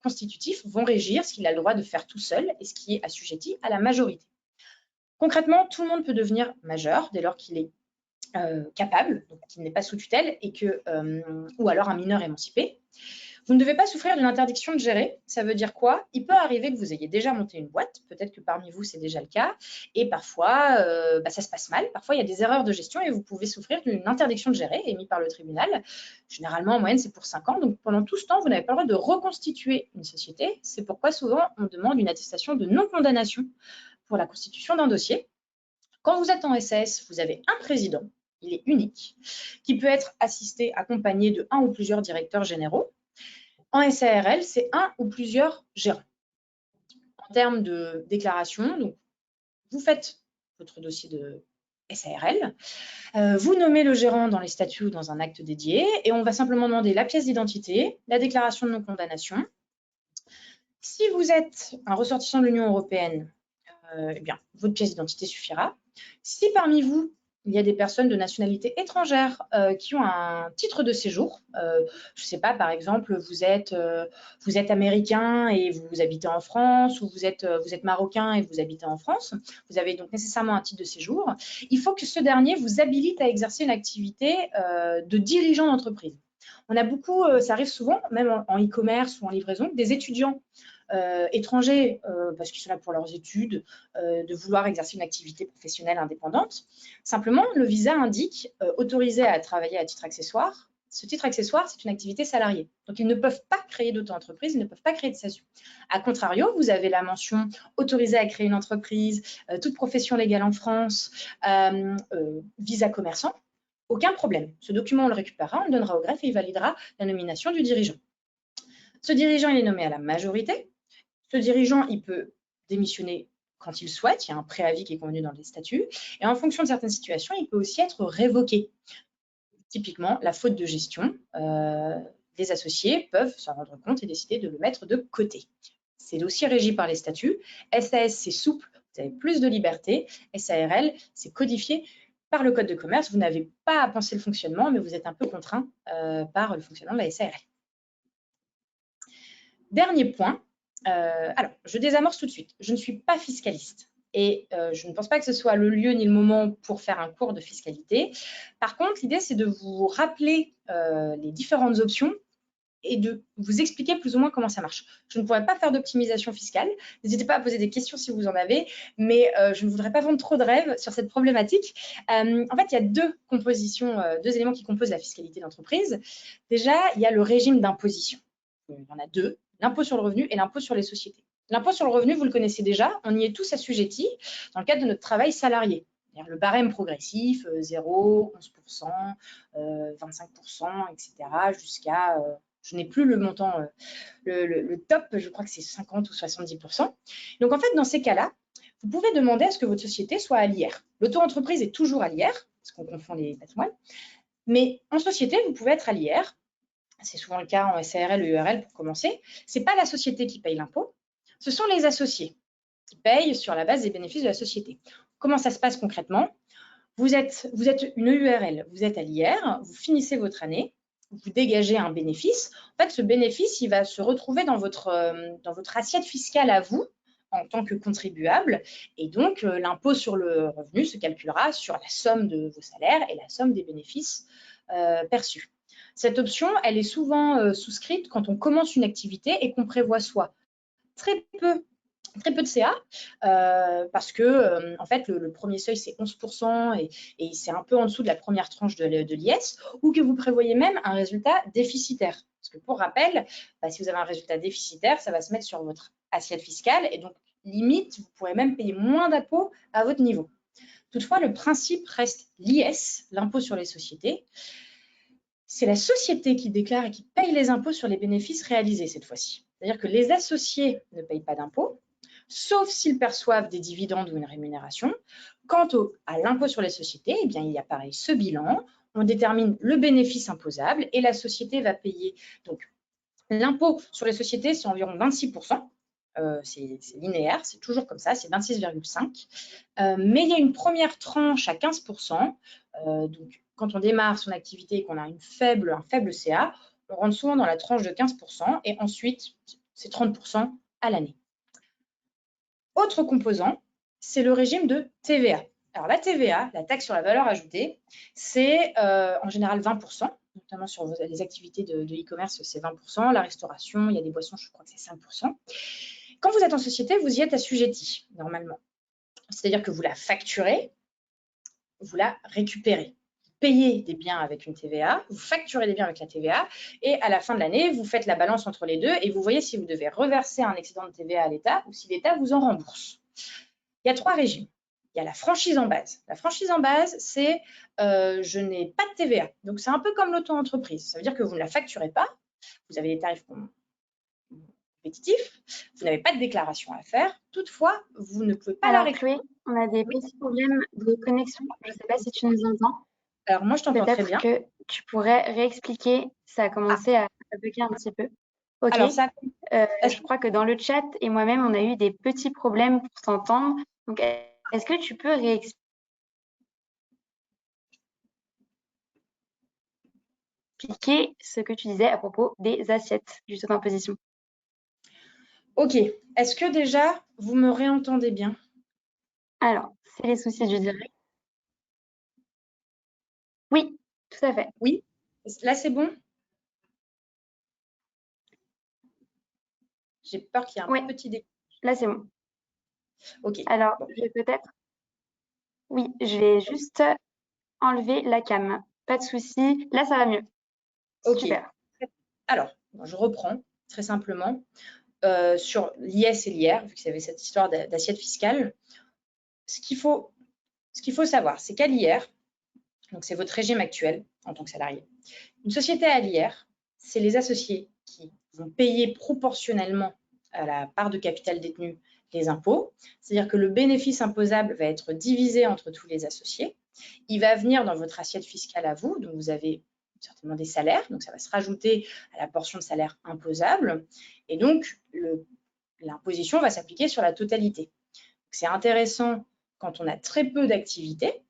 constitutifs vont régir ce qu'il a le droit de faire tout seul et ce qui est assujetti à la majorité. Concrètement, tout le monde peut devenir majeur dès lors qu'il est capable, donc qu'il n'est pas sous tutelle, ou alors un mineur émancipé. Vous ne devez pas souffrir d'une interdiction de gérer. Ça veut dire quoi? Il peut arriver que vous ayez déjà monté une boîte. Peut-être que parmi vous, c'est déjà le cas. Et parfois, ça se passe mal. Parfois, il y a des erreurs de gestion et vous pouvez souffrir d'une interdiction de gérer émise par le tribunal. Généralement, en moyenne, c'est pour 5 ans. Donc, pendant tout ce temps, vous n'avez pas le droit de reconstituer une société. C'est pourquoi, souvent, on demande une attestation de non-condamnation pour la constitution d'un dossier. Quand vous êtes en SAS, vous avez un président. Il est unique, qui peut être assisté, accompagné de un ou plusieurs directeurs généraux. En SARL, c'est un ou plusieurs gérants. En termes de déclaration, donc, vous faites votre dossier de SARL, vous nommez le gérant dans les statuts ou dans un acte dédié et on va simplement demander la pièce d'identité, la déclaration de non-condamnation. Si vous êtes un ressortissant de l'Union européenne, eh bien, votre pièce d'identité suffira. Si parmi vous, il y a des personnes de nationalité étrangère qui ont un titre de séjour. Je ne sais pas, par exemple, vous êtes américain et vous habitez en France, ou vous êtes marocain et vous habitez en France. Vous avez donc nécessairement un titre de séjour. Il faut que ce dernier vous habilite à exercer une activité de dirigeant d'entreprise. On a beaucoup, ça arrive souvent, même en e-commerce ou en livraison, des étudiants étrangers, parce qu'ils sont là pour leurs études, de vouloir exercer une activité professionnelle indépendante. Simplement, le visa indique autorisé à travailler à titre accessoire. Ce titre accessoire, c'est une activité salariée. Donc, ils ne peuvent pas créer d'auto-entreprise, ils ne peuvent pas créer de SASU. A contrario, vous avez la mention autorisé à créer une entreprise, toute profession légale en France, visa commerçant. Aucun problème. Ce document, on le récupérera, on le donnera au greffe et il validera la nomination du dirigeant. Ce dirigeant, il est nommé à la majorité. Ce dirigeant, il peut démissionner quand il souhaite, il y a un préavis qui est convenu dans les statuts, et en fonction de certaines situations, il peut aussi être révoqué. Typiquement, la faute de gestion, les associés peuvent s'en rendre compte et décider de le mettre de côté. C'est dossier régi par les statuts. SAS, c'est souple, vous avez plus de liberté. SARL, c'est codifié par le code de commerce. Vous n'avez pas à penser le fonctionnement, mais vous êtes un peu contraint par le fonctionnement de la SARL. Dernier point, alors je désamorce tout de suite. Je ne suis pas fiscaliste et je ne pense pas que ce soit le lieu ni le moment pour faire un cours de fiscalité. Par contre, l'idée, c'est de vous rappeler les différentes options et de vous expliquer plus ou moins comment ça marche. Je ne pourrais pas faire d'optimisation fiscale. N'hésitez pas à poser des questions si vous en avez, mais je ne voudrais pas vendre trop de rêves sur cette problématique. En fait, il y a deux éléments qui composent la fiscalité d'entreprise. Déjà, il y a le régime d'imposition. Il y en a deux, l'impôt sur le revenu et l'impôt sur les sociétés. L'impôt sur le revenu, vous le connaissez déjà, on y est tous assujettis dans le cadre de notre travail salarié. Le barème progressif, 0, 11%, 25%, etc., jusqu'à, je n'ai plus le montant, le top, je crois que c'est 50 ou 70%. Donc, en fait, dans ces cas-là, vous pouvez demander à ce que votre société soit à l'IR. L'auto-entreprise est toujours à l'IR, parce qu'on confond les patrimoines, mais en société, vous pouvez être à l'IR. C'est souvent le cas en SARL et URL pour commencer. Ce n'est pas la société qui paye l'impôt, ce sont les associés qui payent sur la base des bénéfices de la société. Comment ça se passe concrètement? Vous êtes une URL, vous êtes à l'IR, vous finissez votre année, vous dégagez un bénéfice. En fait, ce bénéfice, il va se retrouver dans votre assiette fiscale à vous en tant que contribuable. Et donc, l'impôt sur le revenu se calculera sur la somme de vos salaires et la somme des bénéfices perçus. Cette option, elle est souvent souscrite quand on commence une activité et qu'on prévoit soit très peu de CA, parce que en fait, le premier seuil, c'est 11% et c'est un peu en dessous de la première tranche de l'IS, ou que vous prévoyez même un résultat déficitaire. Parce que pour rappel, si vous avez un résultat déficitaire, ça va se mettre sur votre assiette fiscale et donc, limite, vous pourrez même payer moins d'impôts à votre niveau. Toutefois, le principe reste l'IS, l'impôt sur les sociétés. C'est la société qui déclare et qui paye les impôts sur les bénéfices réalisés cette fois-ci. C'est-à-dire que les associés ne payent pas d'impôts, sauf s'ils perçoivent des dividendes ou une rémunération. Quant à l'impôt sur les sociétés, eh bien, il y a pareil ce bilan. On détermine le bénéfice imposable et la société va payer. Donc, l'impôt sur les sociétés, c'est environ 26%. C'est linéaire, c'est toujours comme ça, c'est 26,5. Mais il y a une première tranche à 15%. Donc, quand on démarre son activité et qu'on a un faible CA, on rentre souvent dans la tranche de 15% et ensuite, c'est 30% à l'année. Autre composant, c'est le régime de TVA. Alors, la TVA, la taxe sur la valeur ajoutée, c'est en général 20%. notamment sur les activités de e-commerce, c'est 20%. La restauration, il y a des boissons, je crois que c'est 5%. Quand vous êtes en société, vous y êtes assujetti, normalement. C'est-à-dire que vous la facturez, vous la récupérez. Vous payez des biens avec une TVA, vous facturez des biens avec la TVA, et à la fin de l'année, vous faites la balance entre les deux et vous voyez si vous devez reverser un excédent de TVA à l'État ou si l'État vous en rembourse. Il y a 3 régimes. Il y a la franchise en base. La franchise en base, c'est je n'ai pas de TVA. Donc, c'est un peu comme l'auto-entreprise. Ça veut dire que vous ne la facturez pas. Vous avez des tarifs compétitifs. Vous n'avez pas de déclaration à faire. Toutefois, vous ne pouvez pas la récupérer. Chloé, on a des petits problèmes de connexion. Je ne sais pas si tu nous entends. Alors, moi, je t'entends très bien. Peut-être que tu pourrais réexpliquer. Ça a commencé à bugger un petit peu. OK. Alors, je crois que dans le chat et moi-même, on a eu des petits problèmes pour t'entendre. Donc, est-ce que tu peux réexpliquer ce que tu disais à propos des assiettes du taux d'imposition? OK. Est-ce que déjà, vous me réentendez bien? Alors, c'est les soucis du direct. Oui, tout à fait. Oui. Là, c'est bon? J'ai peur qu'il y ait un petit décalage. Là, c'est bon. OK. Alors, je vais peut-être... Oui, je vais juste enlever la cam. Pas de souci. Là, ça va mieux. OK. Super. Alors, je reprends très simplement sur l'IS et l'IR, vu que y avait cette histoire d'assiette fiscale. Ce qu'il faut savoir, c'est qu'à l'IR, donc c'est votre régime actuel en tant que salarié, une société à l'IR, c'est les associés qui vont payer proportionnellement à la part de capital détenu les impôts. C'est-à-dire que le bénéfice imposable va être divisé entre tous les associés. Il va venir dans votre assiette fiscale à vous, donc vous avez certainement des salaires, donc ça va se rajouter à la portion de salaire imposable, et donc l'imposition va s'appliquer sur la totalité. C'est intéressant quand on a très peu d'activités,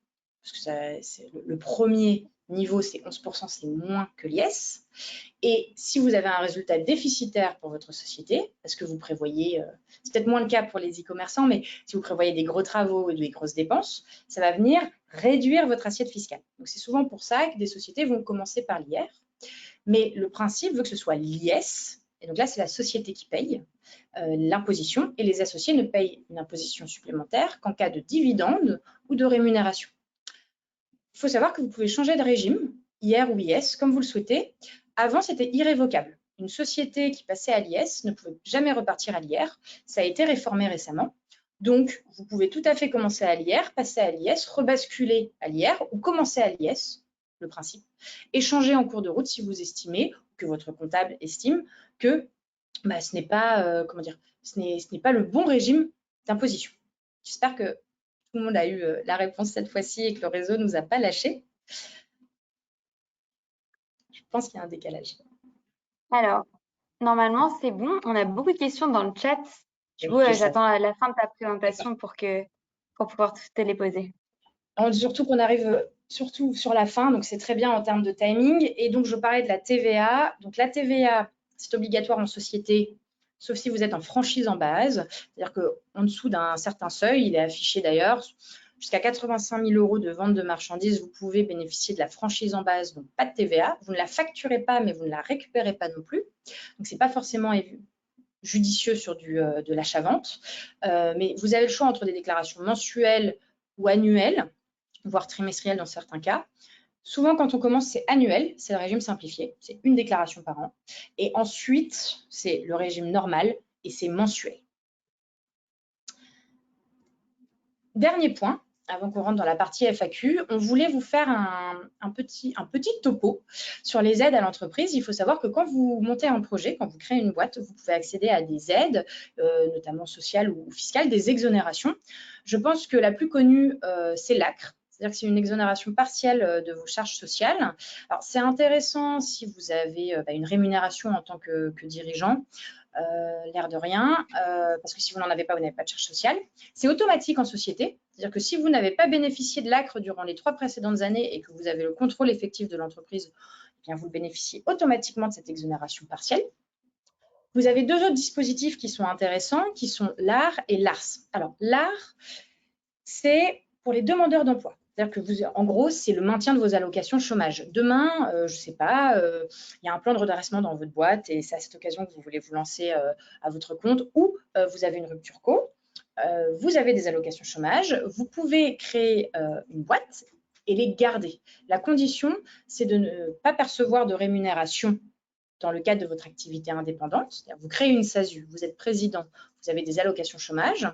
parce que le premier niveau, c'est 11%, c'est moins que l'IS. Et si vous avez un résultat déficitaire pour votre société, parce que vous prévoyez, c'est peut-être moins le cas pour les e-commerçants, mais si vous prévoyez des gros travaux et des grosses dépenses, ça va venir réduire votre assiette fiscale. Donc, c'est souvent pour ça que des sociétés vont commencer par l'IR. Mais le principe veut que ce soit l'IS, et donc là, c'est la société qui paye l'imposition, et les associés ne payent une imposition supplémentaire qu'en cas de dividende ou de rémunération. Il faut savoir que vous pouvez changer de régime, IR ou IS, comme vous le souhaitez. Avant, c'était irrévocable. Une société qui passait à l'IS ne pouvait jamais repartir à l'IR. Ça a été réformé récemment. Donc, vous pouvez tout à fait commencer à l'IR, passer à l'IS, rebasculer à l'IR ou commencer à l'IS, le principe, et changer en cours de route si vous estimez, que votre comptable estime, que ce n'est pas, ce n'est pas le bon régime d'imposition. J'espère que tout le monde a eu la réponse cette fois-ci et que le réseau ne nous a pas lâchés. Je pense qu'il y a un décalage. Alors, normalement, c'est bon. On a beaucoup de questions dans le chat. Du coup, j'attends la fin de ta présentation pour pouvoir te les poser. Alors, surtout qu'on arrive surtout sur la fin, donc c'est très bien en termes de timing. Et donc, je parlais de la TVA. Donc, la TVA, c'est obligatoire en société, sauf si vous êtes en franchise en base. C'est-à-dire qu'en dessous d'un certain seuil, il est affiché d'ailleurs, jusqu'à 85 000 € de vente de marchandises, vous pouvez bénéficier de la franchise en base, donc pas de TVA. Vous ne la facturez pas, mais vous ne la récupérez pas non plus. Donc, ce n'est pas forcément judicieux sur de l'achat-vente. Mais vous avez le choix entre des déclarations mensuelles ou annuelles, voire trimestrielles dans certains cas. Souvent, quand on commence, c'est annuel, c'est le régime simplifié, c'est une déclaration par an. Et ensuite, c'est le régime normal et c'est mensuel. Dernier point, avant qu'on rentre dans la partie FAQ, on voulait vous faire un petit topo sur les aides à l'entreprise. Il faut savoir que quand vous montez un projet, quand vous créez une boîte, vous pouvez accéder à des aides, notamment sociales ou fiscales, des exonérations. Je pense que la plus connue, c'est l'ACRE. C'est-à-dire que c'est une exonération partielle de vos charges sociales. Alors, c'est intéressant si vous avez une rémunération en tant que dirigeant, l'air de rien, parce que si vous n'en avez pas, vous n'avez pas de charge sociale. C'est automatique en société, c'est-à-dire que si vous n'avez pas bénéficié de l'ACRE durant les 3 précédentes années et que vous avez le contrôle effectif de l'entreprise, eh bien vous bénéficiez automatiquement de cette exonération partielle. Vous avez 2 autres dispositifs qui sont intéressants, qui sont l'AR et l'ARS. Alors, l'AR, c'est pour les demandeurs d'emploi. C'est-à-dire que vous, en gros, c'est le maintien de vos allocations chômage. Demain, je ne sais pas, il y a un plan de redressement dans votre boîte et c'est à cette occasion que vous voulez vous lancer à votre compte ou vous avez une rupture co. Vous avez des allocations chômage, vous pouvez créer une boîte et les garder. La condition, c'est de ne pas percevoir de rémunération dans le cadre de votre activité indépendante. C'est-à-dire vous créez une SASU, vous êtes président, vous avez des allocations chômage,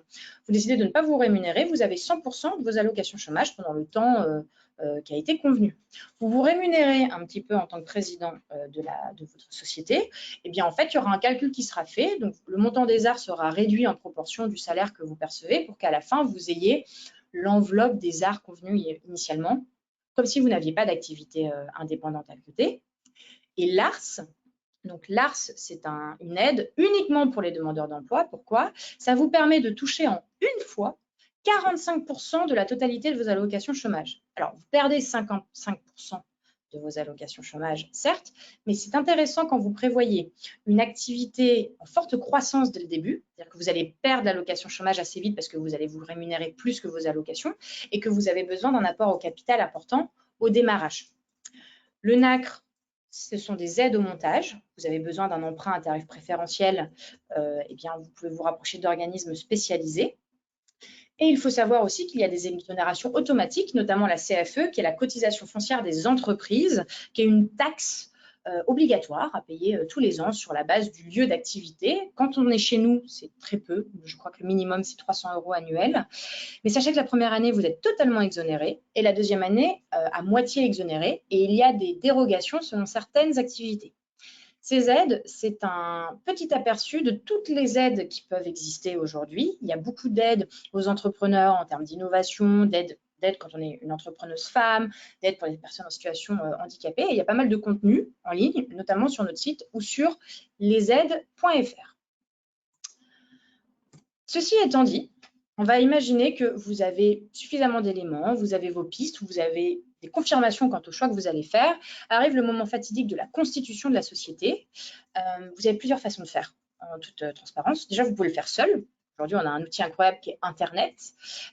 vous décidez de ne pas vous rémunérer, vous avez 100% de vos allocations chômage pendant le temps qui a été convenu. Vous vous rémunérez un petit peu en tant que président de votre société, et bien en fait, il y aura un calcul qui sera fait, donc le montant des arts sera réduit en proportion du salaire que vous percevez pour qu'à la fin, vous ayez l'enveloppe des arts convenus initialement, comme si vous n'aviez pas d'activité indépendante à côté. Et l'ARS, donc l'ARS, c'est une aide uniquement pour les demandeurs d'emploi. Pourquoi? Ça vous permet de toucher en une fois 45% de la totalité de vos allocations chômage. Alors, vous perdez 55% de vos allocations chômage, certes, mais c'est intéressant quand vous prévoyez une activité en forte croissance dès le début, c'est-à-dire que vous allez perdre l'allocation chômage assez vite parce que vous allez vous rémunérer plus que vos allocations et que vous avez besoin d'un apport au capital important au démarrage. Le NACRE, ce sont des aides au montage. Vous avez besoin d'un emprunt à tarif préférentiel, eh bien, vous pouvez vous rapprocher d'organismes spécialisés. Et il faut savoir aussi qu'il y a des exonérations automatiques, notamment la CFE, qui est la cotisation foncière des entreprises, qui est une taxe obligatoire à payer tous les ans sur la base du lieu d'activité. Quand on est chez nous, c'est très peu. Je crois que le minimum, c'est 300 € annuels. Mais sachez que la première année, vous êtes totalement exonéré et la deuxième année, à moitié exonéré. Et il y a des dérogations selon certaines activités. Ces aides, c'est un petit aperçu de toutes les aides qui peuvent exister aujourd'hui. Il y a beaucoup d'aides aux entrepreneurs en termes d'innovation, d'aide quand on est une entrepreneuse femme, d'aide pour les personnes en situation handicapée. Et il y a pas mal de contenu en ligne, notamment sur notre site ou sur lesaides.fr. Ceci étant dit, on va imaginer que vous avez suffisamment d'éléments, vous avez vos pistes, vous avez des confirmations quant au choix que vous allez faire. Arrive le moment fatidique de la constitution de la société. Vous avez plusieurs façons de faire en toute transparence. Déjà, vous pouvez le faire seul. Aujourd'hui, on a un outil incroyable qui est Internet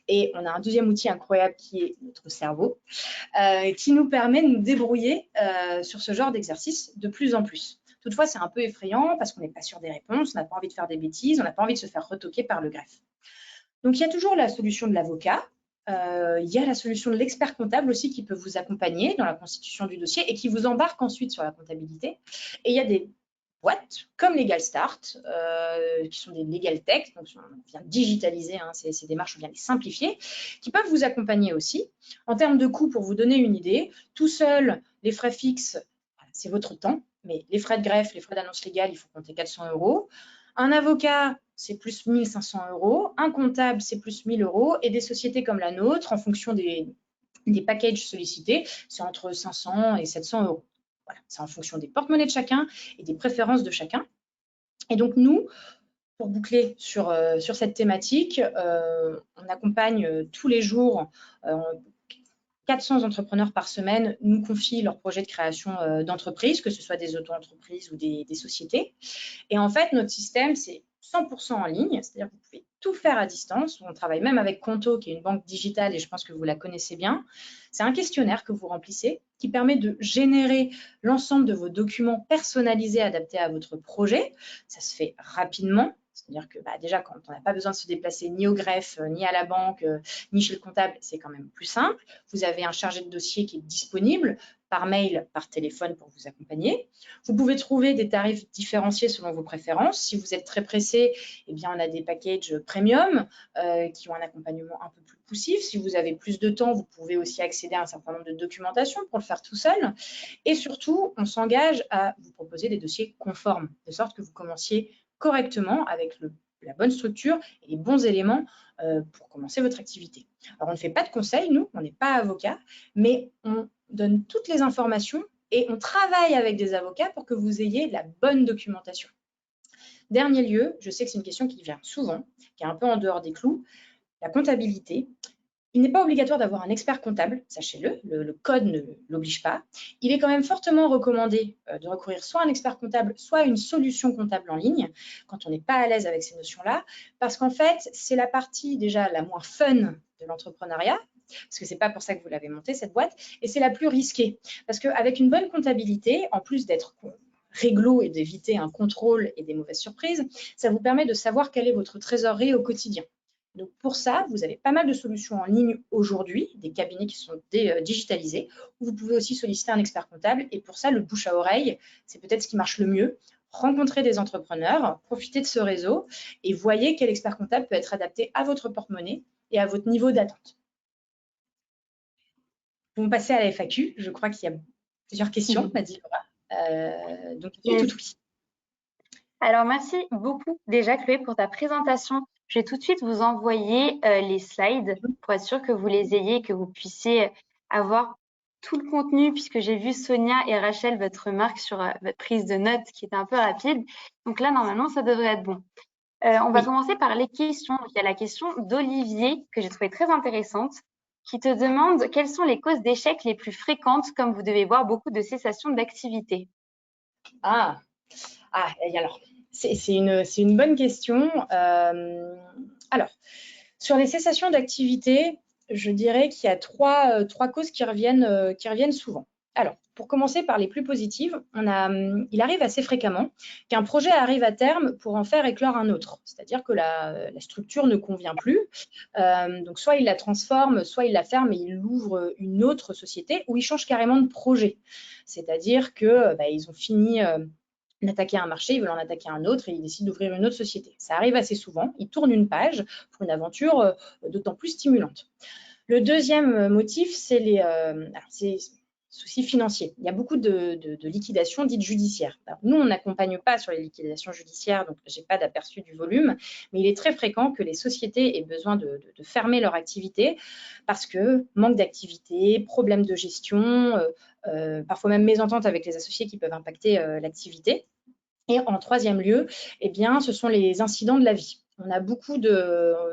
et on a un deuxième outil incroyable qui est notre cerveau qui nous permet de nous débrouiller sur ce genre d'exercice de plus en plus. Toutefois, c'est un peu effrayant parce qu'on n'est pas sûr des réponses, on n'a pas envie de faire des bêtises, on n'a pas envie de se faire retoquer par le greffe. Donc, il y a toujours la solution de l'avocat. Il y a la solution de l'expert comptable aussi qui peut vous accompagner dans la constitution du dossier et qui vous embarque ensuite sur la comptabilité. Et il y a des boîtes comme Legal Start, qui sont des Legal Tech, donc on vient digitaliser ces démarches, on vient les simplifier, qui peuvent vous accompagner aussi. En termes de coûts, pour vous donner une idée, tout seul, les frais fixes, c'est votre temps, mais les frais de greffe, les frais d'annonce légale, il faut compter 400 €. Un avocat, c'est plus 1 500 €. Un comptable, c'est plus 1 000 € et des sociétés comme la nôtre, en fonction des packages sollicités, c'est entre 500 et 700 €. Voilà, c'est en fonction des porte-monnaies de chacun et des préférences de chacun. Et donc, nous, pour boucler sur cette thématique, on accompagne tous les jours 400 entrepreneurs par semaine nous confient leur projet de création d'entreprise, que ce soit des auto-entreprises ou des sociétés. Et en fait, notre système, c'est 100% en ligne, c'est-à-dire que vous pouvez tout faire à distance. On travaille même avec Conto, qui est une banque digitale, et je pense que vous la connaissez bien. C'est un questionnaire que vous remplissez qui permet de générer l'ensemble de vos documents personnalisés adaptés à votre projet. Ça se fait rapidement. C'est-à-dire que déjà, quand on n'a pas besoin de se déplacer ni au greffe, ni à la banque, ni chez le comptable, c'est quand même plus simple. Vous avez un chargé de dossier qui est disponible par mail, par téléphone pour vous accompagner. Vous pouvez trouver des tarifs différenciés selon vos préférences. Si vous êtes très pressé, eh bien, on a des packages premium qui ont un accompagnement un peu plus poussif. Si vous avez plus de temps, vous pouvez aussi accéder à un certain nombre de documentations pour le faire tout seul. Et surtout, on s'engage à vous proposer des dossiers conformes, de sorte que vous commenciez correctement avec la bonne structure et les bons éléments pour commencer votre activité. Alors, on ne fait pas de conseils, nous, on n'est pas avocat, mais on donne toutes les informations et on travaille avec des avocats pour que vous ayez la bonne documentation. Dernier lieu, je sais que c'est une question qui vient souvent, qui est un peu en dehors des clous, la comptabilité. Il n'est pas obligatoire d'avoir un expert comptable, sachez-le, le code ne l'oblige pas. Il est quand même fortement recommandé de recourir soit à un expert comptable, soit à une solution comptable en ligne, quand on n'est pas à l'aise avec ces notions-là, parce qu'en fait, c'est la partie déjà la moins fun de l'entrepreneuriat. parce que ce n'est pas pour ça que vous l'avez montée, cette boîte, et c'est la plus risquée. Parce qu'avec une bonne comptabilité, en plus d'être réglo et d'éviter un contrôle et des mauvaises surprises, ça vous permet de savoir quelle est votre trésorerie au quotidien. Donc pour ça, vous avez pas mal de solutions en ligne aujourd'hui, des cabinets qui sont digitalisés, où vous pouvez aussi solliciter un expert comptable. Et pour ça, le bouche à oreille, c'est peut-être ce qui marche le mieux. Rencontrez des entrepreneurs, profitez de ce réseau et voyez quel expert comptable peut être adapté à votre porte-monnaie et à votre niveau d'attente. Vous me passez à la FAQ. Je crois qu'il y a plusieurs questions, m'a dit Laura. Donc, je suis tout oui. Alors, merci beaucoup déjà, Chloé, pour ta présentation. Je vais tout de suite vous envoyer les slides pour être sûr que vous les ayez et que vous puissiez avoir tout le contenu, puisque j'ai vu Sonia et Rachel, votre remarque sur votre prise de notes qui était un peu rapide. Donc là, normalement, ça devrait être bon. On va commencer par les questions. Donc, il y a la question d'Olivier que j'ai trouvée très intéressante, qui te demande quelles sont les causes d'échec les plus fréquentes, comme vous devez voir beaucoup de cessations d'activité. Et alors, c'est une bonne question. Alors, sur les cessations d'activité, je dirais qu'il y a trois causes qui reviennent souvent. Alors, pour commencer par les plus positives, il arrive assez fréquemment qu'un projet arrive à terme pour en faire éclore un autre. C'est-à-dire que la structure ne convient plus. Donc, soit il la transforme, soit il la ferme et il ouvre une autre société ou il change carrément de projet. C'est-à-dire qu'ils ont fini d'attaquer un marché, ils veulent en attaquer un autre et ils décident d'ouvrir une autre société. Ça arrive assez souvent. Ils tournent une page pour une aventure d'autant plus stimulante. Le deuxième motif, c'est les soucis financiers. Il y a beaucoup de liquidations dites judiciaires. Alors, nous, on n'accompagne pas sur les liquidations judiciaires, donc je n'ai pas d'aperçu du volume, mais il est très fréquent que les sociétés aient besoin de fermer leur activité parce que manque d'activité, problème de gestion, parfois même mésentente avec les associés qui peuvent impacter l'activité. Et en troisième lieu, eh bien, ce sont les incidents de la vie. On a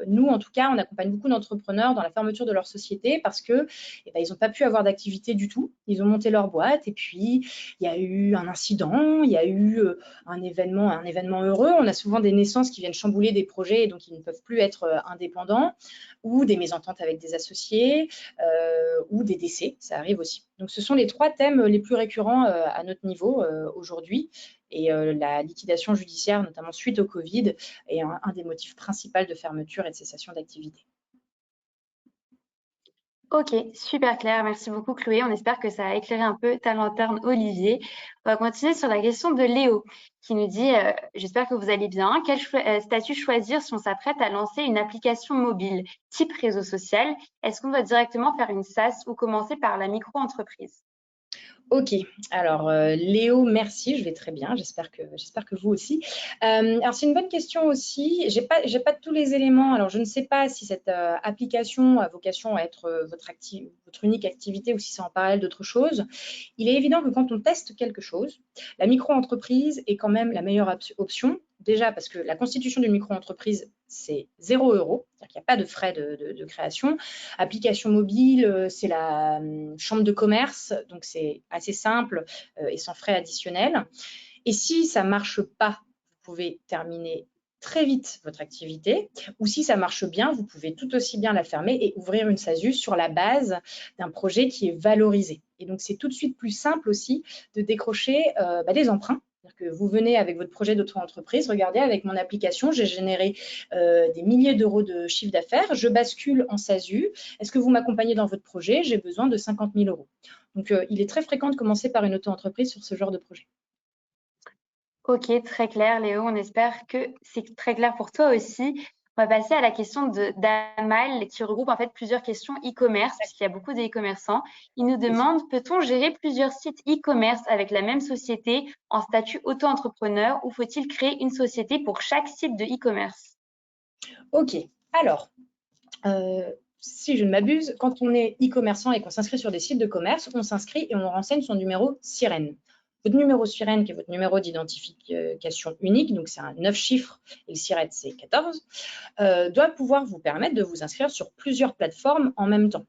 nous en tout cas, on accompagne beaucoup d'entrepreneurs dans la fermeture de leur société parce que ils n'ont pas pu avoir d'activité du tout. Ils ont monté leur boîte et puis il y a eu un incident, il y a eu un événement heureux. On a souvent des naissances qui viennent chambouler des projets et donc ils ne peuvent plus être indépendants, ou des mésententes avec des associés, ou des décès, ça arrive aussi. Donc ce sont les trois thèmes les plus récurrents à notre niveau aujourd'hui. Et la liquidation judiciaire, notamment suite au Covid, est un des motifs principaux de fermeture et de cessation d'activité. Ok, super clair. Merci beaucoup, Chloé. On espère que ça a éclairé un peu ta lanterne, Olivier. On va continuer sur la question de Léo, qui nous dit j'espère que vous allez bien. Quel statut choisir si on s'apprête à lancer une application mobile type réseau social? Est-ce qu'on doit directement faire une SaaS ou commencer par la micro-entreprise? Ok, alors Léo, merci, je vais très bien, j'espère que vous aussi. Alors c'est une bonne question aussi, j'ai pas tous les éléments, alors je ne sais pas si cette application a vocation à être votre unique activité ou si c'est en parallèle d'autres choses. Il est évident que quand on teste quelque chose, la micro-entreprise est quand même la meilleure option. Déjà parce que la constitution d'une micro-entreprise, c'est 0 €, c'est-à-dire qu'il n'y a pas de frais de création. Application mobile, c'est la chambre de commerce, donc c'est assez simple et sans frais additionnels. Et si ça ne marche pas, vous pouvez terminer très vite votre activité, ou si ça marche bien, vous pouvez tout aussi bien la fermer et ouvrir une SASU sur la base d'un projet qui est valorisé. Et donc, c'est tout de suite plus simple aussi de décrocher des emprunts. Que vous venez avec votre projet d'auto-entreprise, regardez, avec mon application, j'ai généré des milliers d'euros de chiffre d'affaires, je bascule en SASU. Est-ce que vous m'accompagnez dans votre projet? J'ai besoin de 50 000 €. Donc, il est très fréquent de commencer par une auto-entreprise sur ce genre de projet. Ok, très clair, Léo. On espère que c'est très clair pour toi aussi. On va passer à la question d'Amal qui regroupe en fait plusieurs questions e-commerce, puisqu'il y a beaucoup d'e-commerçants. Il nous demande, peut-on gérer plusieurs sites e-commerce avec la même société en statut auto-entrepreneur ou faut-il créer une société pour chaque site de e-commerce? Ok, alors, si je ne m'abuse, quand on est e-commerçant et qu'on s'inscrit sur des sites de commerce, on s'inscrit et on renseigne son numéro SIREN. Votre numéro SIREN, qui est votre numéro d'identification unique, donc c'est un 9 chiffres et le SIREN c'est 14, doit pouvoir vous permettre de vous inscrire sur plusieurs plateformes en même temps.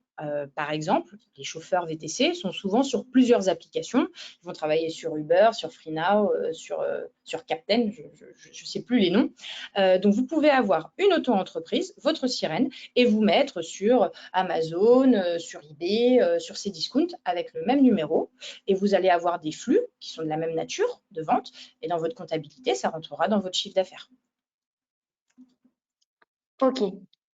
Par exemple, les chauffeurs VTC sont souvent sur plusieurs applications. Ils vont travailler sur Uber, sur FreeNow, sur Captain, je ne sais plus les noms. Donc, vous pouvez avoir une auto-entreprise, votre sirène, et vous mettre sur Amazon, sur eBay, sur Cdiscount avec le même numéro. Et vous allez avoir des flux qui sont de la même nature de vente. Et dans votre comptabilité, ça rentrera dans votre chiffre d'affaires. Ok,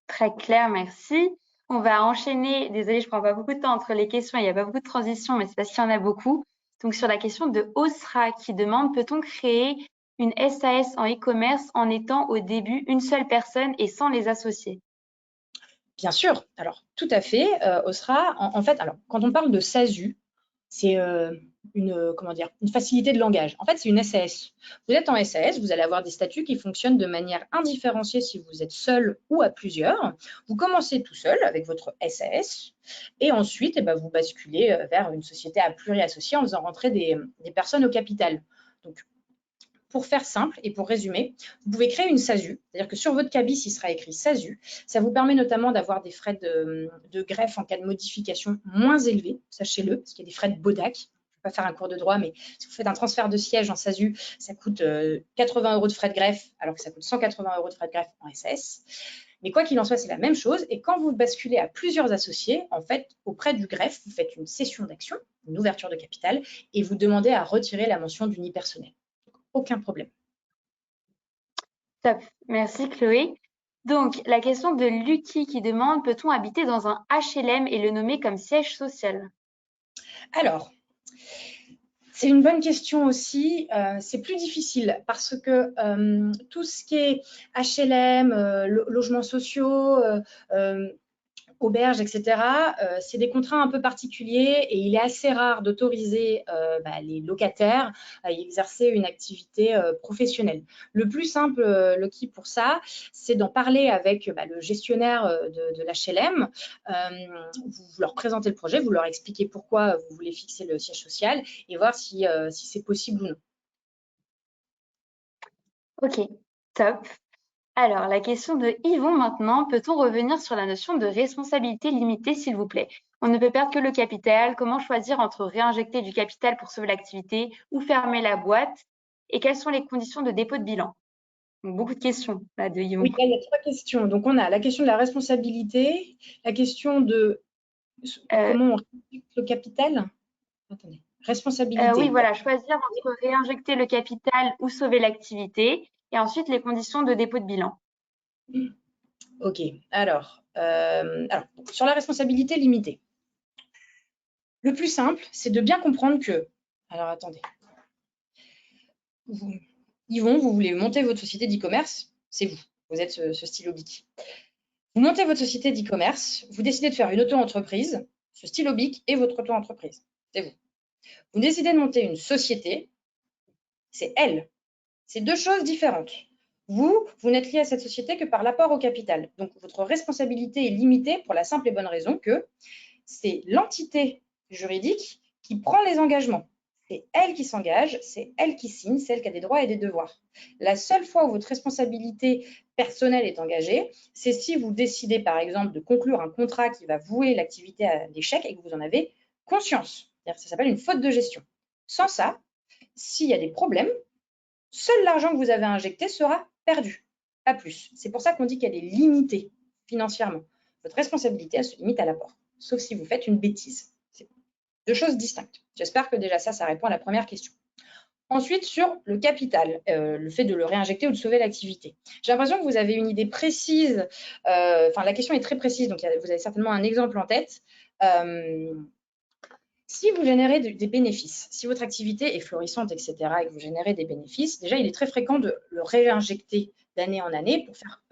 très clair, merci. On va enchaîner. Désolée, je prends pas beaucoup de temps entre les questions. Il n'y a pas beaucoup de transition, mais c'est parce qu'il y en a beaucoup. Donc, sur la question de Osra qui demande, peut-on créer une SAS en e-commerce en étant au début une seule personne et sans les associer? Bien sûr, alors tout à fait, Osra, en fait, alors quand on parle de SASU, c'est comment dire, une facilité de langage. En fait, c'est une SAS. Vous êtes en SAS, vous allez avoir des statuts qui fonctionnent de manière indifférenciée si vous êtes seul ou à plusieurs. Vous commencez tout seul avec votre SAS et ensuite, eh ben, vous basculez vers une société à pluri-associée en faisant rentrer des personnes au capital. Donc, pour faire simple et pour résumer, vous pouvez créer une SASU, c'est-à-dire que sur votre cabis, il sera écrit SASU. Ça vous permet notamment d'avoir des frais de greffe en cas de modification moins élevés, sachez-le, parce qu'il y a des frais de BODAC. Je ne vais pas faire un cours de droit, mais si vous faites un transfert de siège en SASU, ça coûte 80 € de frais de greffe, alors que ça coûte 180 € de frais de greffe en SAS. Mais quoi qu'il en soit, c'est la même chose. Et quand vous basculez à plusieurs associés, en fait, auprès du greffe, vous faites une cession d'action, une ouverture de capital, et vous demandez à retirer la mention d'unipersonnel. Aucun problème. Top, merci Chloé. Donc, la question de Lucky qui demande, peut-on habiter dans un HLM et le nommer comme siège social? Alors, c'est une bonne question aussi. C'est plus difficile parce que tout ce qui est HLM, logements sociaux, auberges, etc., c'est des contrats un peu particuliers et il est assez rare d'autoriser les locataires à y exercer une activité professionnelle. Le plus simple, Loki, pour ça, c'est d'en parler avec le gestionnaire de l'HLM. Vous leur présentez le projet, vous leur expliquez pourquoi vous voulez fixer le siège social et voir si c'est possible ou non. Ok, top. Alors, la question de Yvon maintenant, peut-on revenir sur la notion de responsabilité limitée, s'il vous plaît? On ne peut perdre que le capital. Comment choisir entre réinjecter du capital pour sauver l'activité ou fermer la boîte? Et quelles sont les conditions de dépôt de bilan? Donc, beaucoup de questions là de Yvon. Oui, là, il y a trois questions. Donc, on a la question de la responsabilité, la question de Euh, comment on réinjecte le capital. Attendez, responsabilité. oui, voilà, choisir entre réinjecter le capital ou sauver l'activité. Et ensuite, les conditions de dépôt de bilan. Ok, alors, sur la responsabilité limitée, le plus simple, c'est de bien comprendre que, alors attendez, Yvon, vous voulez monter votre société d'e-commerce, c'est vous, vous êtes ce stylo bic. Vous montez votre société d'e-commerce, vous décidez de faire une auto-entreprise, ce stylo bic est votre auto-entreprise, c'est vous. Vous décidez de monter une société, c'est elle. C'est deux choses différentes. Vous n'êtes lié à cette société que par l'apport au capital. Donc, votre responsabilité est limitée pour la simple et bonne raison que c'est l'entité juridique qui prend les engagements. C'est elle qui s'engage, c'est elle qui signe, c'est elle qui a des droits et des devoirs. La seule fois où votre responsabilité personnelle est engagée, c'est si vous décidez, par exemple, de conclure un contrat qui va vouer l'activité à l'échec et que vous en avez conscience. Ça s'appelle une faute de gestion. Sans ça, s'il y a des problèmes, seul l'argent que vous avez injecté sera perdu, pas plus. C'est pour ça qu'on dit qu'elle est limitée financièrement. Votre responsabilité, elle se limite à l'apport, sauf si vous faites une bêtise. C'est deux choses distinctes. J'espère que déjà ça répond à la première question. Ensuite, sur le capital, le fait de le réinjecter ou de sauver l'activité. J'ai l'impression que vous avez une idée précise, la question est très précise, donc vous avez certainement un exemple en tête. Si vous générez des bénéfices, si votre activité est florissante, etc., et que vous générez des bénéfices, déjà, il est très fréquent de le réinjecter d'année en année pour faire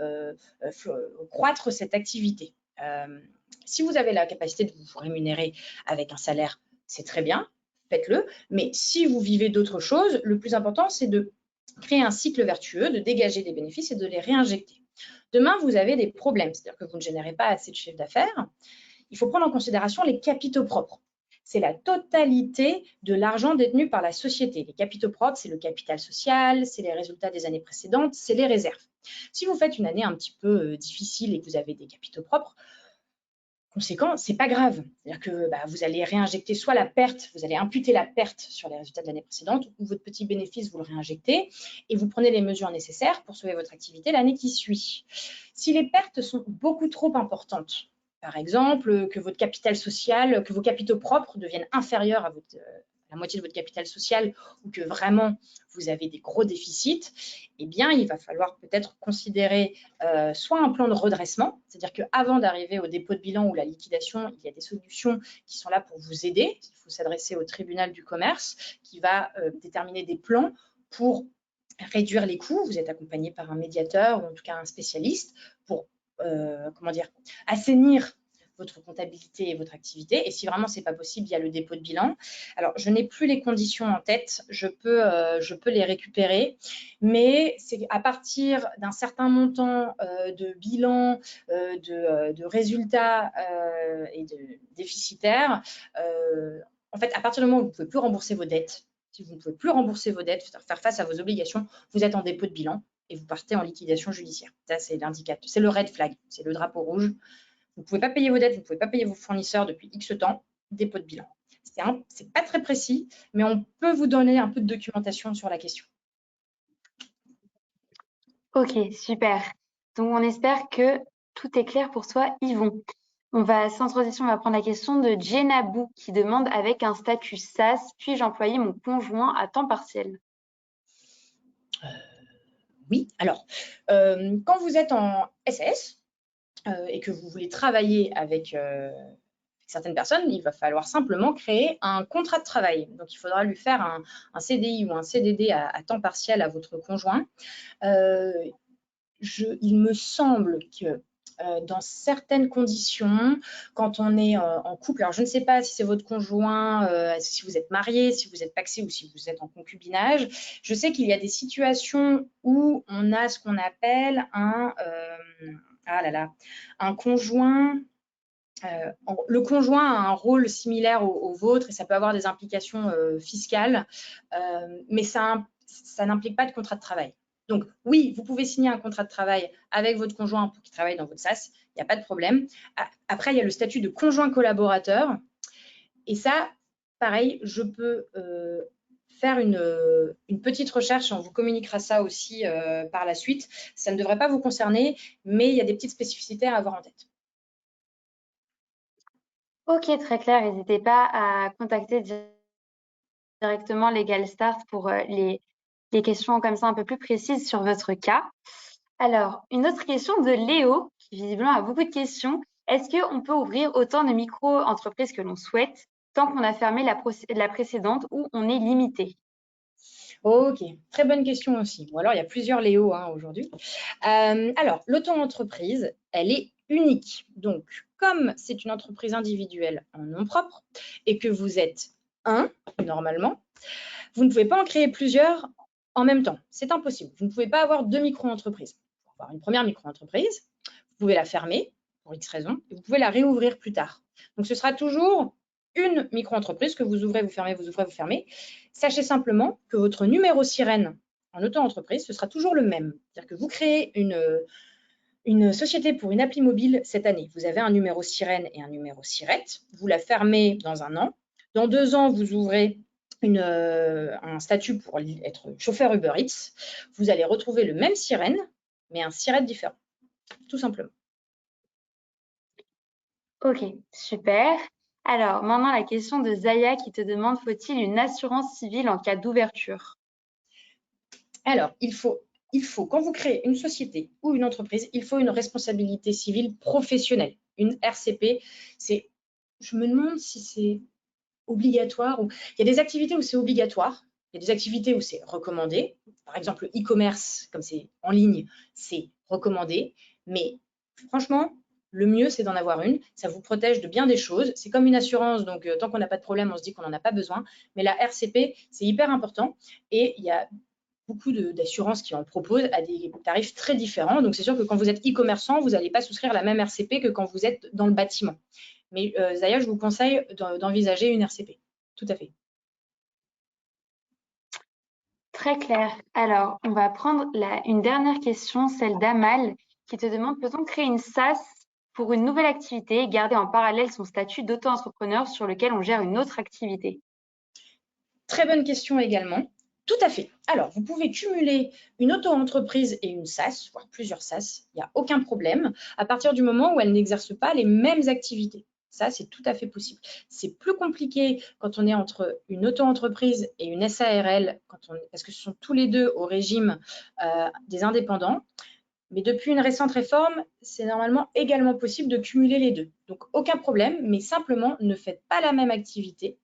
croître cette activité. Si vous avez la capacité de vous rémunérer avec un salaire, c'est très bien, faites-le. Mais si vous vivez d'autres choses, le plus important, c'est de créer un cycle vertueux, de dégager des bénéfices et de les réinjecter. Demain, vous avez des problèmes, c'est-à-dire que vous ne générez pas assez de chiffre d'affaires. Il faut prendre en considération les capitaux propres. C'est la totalité de l'argent détenu par la société. Les capitaux propres, c'est le capital social, c'est les résultats des années précédentes, c'est les réserves. Si vous faites une année un petit peu difficile et que vous avez des capitaux propres, conséquent, c'est pas grave. C'est-à-dire que vous allez réinjecter soit la perte, vous allez imputer la perte sur les résultats de l'année précédente, ou votre petit bénéfice, vous le réinjectez, et vous prenez les mesures nécessaires pour sauver votre activité l'année qui suit. Si les pertes sont beaucoup trop importantes, par exemple, que votre capital social, que vos capitaux propres deviennent inférieurs à la moitié de votre capital social, ou que vraiment vous avez des gros déficits, eh bien, il va falloir peut-être considérer soit un plan de redressement, c'est-à-dire qu'avant d'arriver au dépôt de bilan ou la liquidation, il y a des solutions qui sont là pour vous aider. Il faut s'adresser au tribunal du commerce qui va déterminer des plans pour réduire les coûts. Vous êtes accompagné par un médiateur ou en tout cas un spécialiste pour assainir votre comptabilité et votre activité. Et si vraiment ce n'est pas possible, il y a le dépôt de bilan. Alors, je n'ai plus les conditions en tête, je peux les récupérer, mais c'est à partir d'un certain montant de bilan, de résultats et de déficitaires, en fait, à partir du moment où vous ne pouvez plus rembourser vos dettes, si vous ne pouvez plus rembourser vos dettes, faire face à vos obligations, vous êtes en dépôt de bilan et vous partez en liquidation judiciaire. Ça, c'est l'indicateur, c'est le red flag, c'est le drapeau rouge. Vous ne pouvez pas payer vos dettes, vous ne pouvez pas payer vos fournisseurs depuis X temps, dépôt de bilan. C'est pas très précis, mais on peut vous donner un peu de documentation sur la question. Ok, super. Donc, on espère que tout est clair pour toi, Yvon. Sans transition, on va prendre la question de Jenabou qui demande avec un statut SAS, puis-je employer mon conjoint à temps partiel? Oui, alors, quand vous êtes en SAS et que vous voulez travailler avec certaines personnes, il va falloir simplement créer un contrat de travail. Donc, il faudra lui faire un CDI ou un CDD à temps partiel à votre conjoint. Il me semble que dans certaines conditions, quand on est en couple, alors je ne sais pas si c'est votre conjoint, si vous êtes marié, si vous êtes pacsé ou si vous êtes en concubinage, je sais qu'il y a des situations où on a ce qu'on appelle un conjoint. Le conjoint a un rôle similaire au vôtre et ça peut avoir des implications fiscales, mais ça n'implique pas de contrat de travail. Donc oui, vous pouvez signer un contrat de travail avec votre conjoint pour qu'il travaille dans votre SAS, il n'y a pas de problème. Après, il y a le statut de conjoint collaborateur et ça, pareil, je peux faire une petite recherche, on vous communiquera ça aussi par la suite. Ça ne devrait pas vous concerner, mais il y a des petites spécificités à avoir en tête. Ok, très clair. N'hésitez pas à contacter directement Legal Start pour les questions comme ça un peu plus précises sur votre cas. Alors, une autre question de Léo, qui visiblement a beaucoup de questions. Est-ce qu'on peut ouvrir autant de micro-entreprises que l'on souhaite tant qu'on a fermé la précédente ou on est limité? Ok, très bonne question aussi. Ou alors, il y a plusieurs Léo aujourd'hui. Alors, l'auto-entreprise, elle est unique. Donc, comme c'est une entreprise individuelle en nom propre et que vous êtes un, normalement, vous ne pouvez pas en créer plusieurs en même temps. C'est impossible. Vous ne pouvez pas avoir deux micro-entreprises. Vous pouvez avoir une première micro-entreprise, vous pouvez la fermer pour X raisons, et vous pouvez la réouvrir plus tard. Donc, ce sera toujours une micro-entreprise que vous ouvrez, vous fermez, vous ouvrez, vous fermez. Sachez simplement que votre numéro sirène en auto-entreprise, ce sera toujours le même. C'est-à-dire que vous créez une société pour une appli mobile cette année. Vous avez un numéro sirène et un numéro sirette. Vous la fermez dans 1 an. Dans 2 ans, vous ouvrez un statut pour être chauffeur Uber Eats. Vous allez retrouver le même sirène, mais un sirette différent, tout simplement. Ok, super. Alors, maintenant, la question de Zaya qui te demande, faut-il une assurance civile en cas d'ouverture? Alors, il faut, quand vous créez une société ou une entreprise, il faut une responsabilité civile professionnelle, une RCP. Je me demande si c'est obligatoire. Il y a des activités où c'est obligatoire, il y a des activités où c'est recommandé. Par exemple, le e-commerce, comme c'est en ligne, c'est recommandé. Mais franchement, le mieux, c'est d'en avoir une. Ça vous protège de bien des choses. C'est comme une assurance, donc tant qu'on n'a pas de problème, on se dit qu'on n'en a pas besoin. Mais la RCP, c'est hyper important. Et il y a beaucoup d'assurances qui en proposent à des tarifs très différents. Donc, c'est sûr que quand vous êtes e-commerçant, vous n'allez pas souscrire la même RCP que quand vous êtes dans le bâtiment. Mais Zaya, je vous conseille d'envisager une RCP. Tout à fait. Très clair. Alors, on va prendre une dernière question, celle d'Amal, qui te demande, peut-on créer une SAS pour une nouvelle activité et garder en parallèle son statut d'auto-entrepreneur sur lequel on gère une autre activité? Très bonne question également. Tout à fait. Alors, vous pouvez cumuler une auto-entreprise et une SAS, voire plusieurs SAS, il n'y a aucun problème, à partir du moment où elles n'exercent pas les mêmes activités. Ça, c'est tout à fait possible. C'est plus compliqué quand on est entre une auto-entreprise et une SARL, parce que ce sont tous les deux au régime des indépendants. Mais depuis une récente réforme, c'est normalement également possible de cumuler les deux. Donc, aucun problème, mais simplement ne faites pas la même activité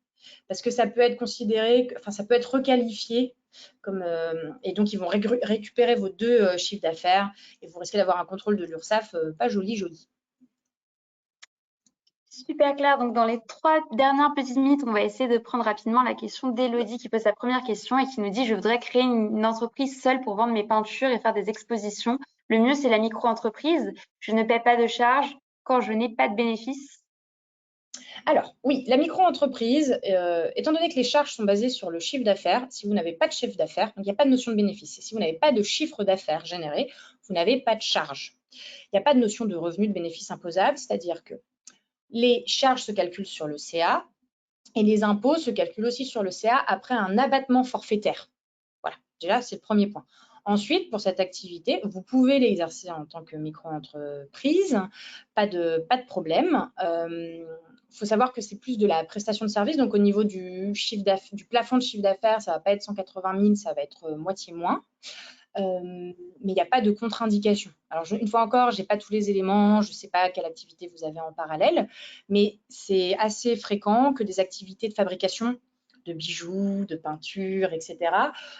parce que ça peut être considéré, enfin ça peut être requalifié comme, et donc ils vont récupérer vos deux chiffres d'affaires et vous risquez d'avoir un contrôle de l'URSSAF pas joli, joli. Super clair. Donc, dans les 3 dernières petites minutes, on va essayer de prendre rapidement la question d'Élodie qui pose sa première question et qui nous dit: je voudrais créer une entreprise seule pour vendre mes peintures et faire des expositions. Le mieux, c'est la micro-entreprise. Je ne paie pas de charges quand je n'ai pas de bénéfices. Alors, oui, la micro-entreprise, étant donné que les charges sont basées sur le chiffre d'affaires, si vous n'avez pas de chiffre d'affaires, donc il n'y a pas de notion de bénéfice. Et si vous n'avez pas de chiffre d'affaires généré, vous n'avez pas de charge. Il n'y a pas de notion de revenu de bénéfice imposable, c'est-à-dire que les charges se calculent sur le CA et les impôts se calculent aussi sur le CA après un abattement forfaitaire. Voilà, déjà, c'est le premier point. Ensuite, pour cette activité, vous pouvez l'exercer en tant que micro-entreprise, pas de problème. Il faut savoir que c'est plus de la prestation de service, donc au niveau du plafond de chiffre d'affaires, ça ne va pas être 180 000, ça va être moitié moins. Mais il n'y a pas de contre-indication. Alors, une fois encore, je n'ai pas tous les éléments, je ne sais pas quelle activité vous avez en parallèle, mais c'est assez fréquent que des activités de fabrication de bijoux, de peinture, etc.,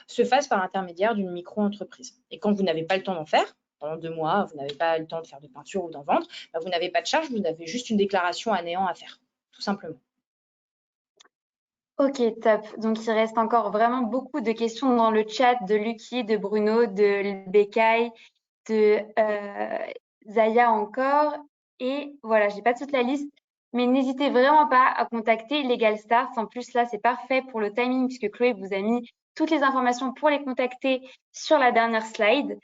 se fassent par l'intermédiaire d'une micro-entreprise. Et quand vous n'avez pas le temps d'en faire, pendant 2 mois, vous n'avez pas le temps de faire de peinture ou d'en vendre, bah, vous n'avez pas de charge, vous avez juste une déclaration à néant à faire, tout simplement. Ok, top. Donc, il reste encore vraiment beaucoup de questions dans le chat de Lucky, de Bruno, de Becaille, de Zaya encore. Et voilà, j'ai pas toute la liste, mais n'hésitez vraiment pas à contacter Legal Start. En plus, là, c'est parfait pour le timing puisque Chloé vous a mis toutes les informations pour les contacter sur la dernière slide.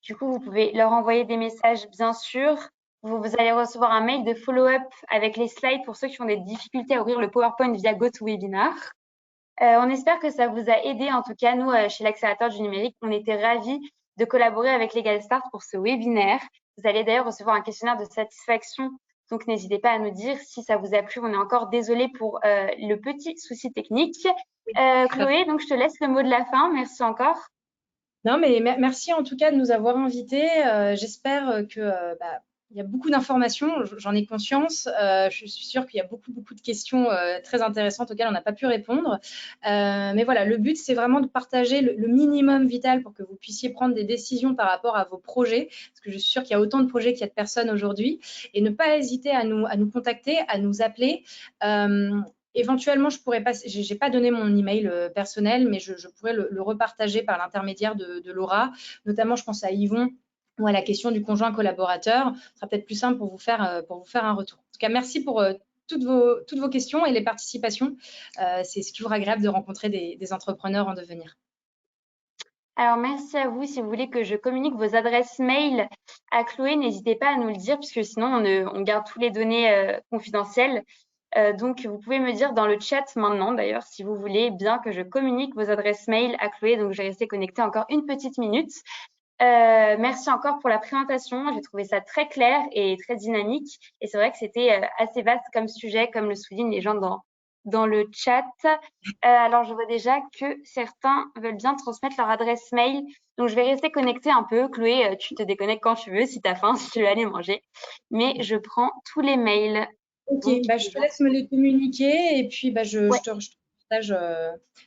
Du coup, vous pouvez leur envoyer des messages, bien sûr. Vous allez recevoir un mail de follow-up avec les slides pour ceux qui ont des difficultés à ouvrir le PowerPoint via GoToWebinar. On espère que ça vous a aidé. En tout cas, nous, chez l'accélérateur du numérique, on était ravis de collaborer avec Legal Start pour ce webinaire. Vous allez d'ailleurs recevoir un questionnaire de satisfaction. Donc, n'hésitez pas à nous dire si ça vous a plu. On est encore désolé pour le petit souci technique. Chloé, donc je te laisse le mot de la fin. Merci encore. Non, mais merci en tout cas de nous avoir invités. J'espère que il y a beaucoup d'informations, j'en ai conscience. Je suis sûre qu'il y a beaucoup de questions très intéressantes auxquelles on n'a pas pu répondre. Mais voilà, le but, c'est vraiment de partager le minimum vital pour que vous puissiez prendre des décisions par rapport à vos projets, parce que je suis sûre qu'il y a autant de projets qu'il y a de personnes aujourd'hui. Et ne pas hésiter à nous contacter, à nous appeler. Éventuellement, je pourrais pas, j'ai pas donné mon email personnel, mais je pourrais le repartager par l'intermédiaire de Laura. Notamment, je pense à Yvon ou à la question du conjoint collaborateur. Ce sera peut-être plus simple pour vous faire un retour. En tout cas, merci pour toutes vos questions et les participations. C'est toujours agréable de rencontrer des entrepreneurs en devenir. Alors, merci à vous. Si vous voulez que je communique vos adresses mail à Chloé, n'hésitez pas à nous le dire, puisque sinon, on garde toutes les données confidentielles. Donc, vous pouvez me dire dans le chat maintenant, d'ailleurs, si vous voulez bien que je communique vos adresses mail à Chloé. Donc, je vais rester connectée encore une petite minute. Merci encore pour la présentation. J'ai trouvé ça très clair et très dynamique. Et c'est vrai que c'était assez vaste comme sujet, comme le soulignent les gens dans le chat. Alors, je vois déjà que certains veulent bien transmettre leur adresse mail. Donc, je vais rester connectée un peu. Chloé, tu te déconnectes quand tu veux, si tu as faim, si tu veux aller manger. Mais je prends tous les mails. Ok, Donc, je te laisse me les communiquer et puis ouais. je te partage.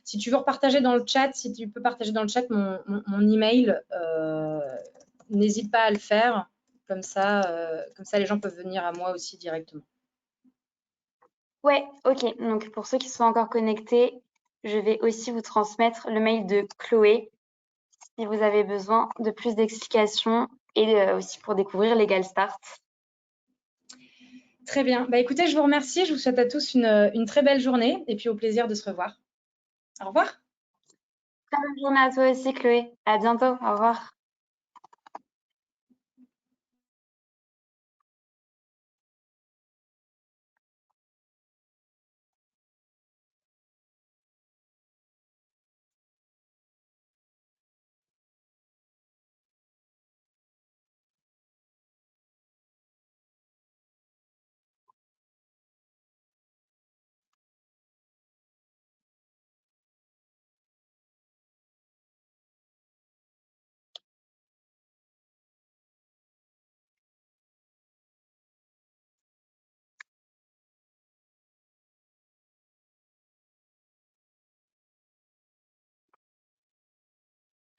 Si tu veux repartager dans le chat, si tu peux partager dans le chat mon email, n'hésite pas à le faire. Comme ça, les gens peuvent venir à moi aussi directement. Ouais, ok. Donc, pour ceux qui sont encore connectés, je vais aussi vous transmettre le mail de Chloé si vous avez besoin de plus d'explications et aussi pour découvrir Legal Start. Très bien. Écoutez, je vous remercie. Je vous souhaite à tous une très belle journée et puis au plaisir de se revoir. Au revoir. Très bonne journée à toi aussi, Chloé. À bientôt. Au revoir.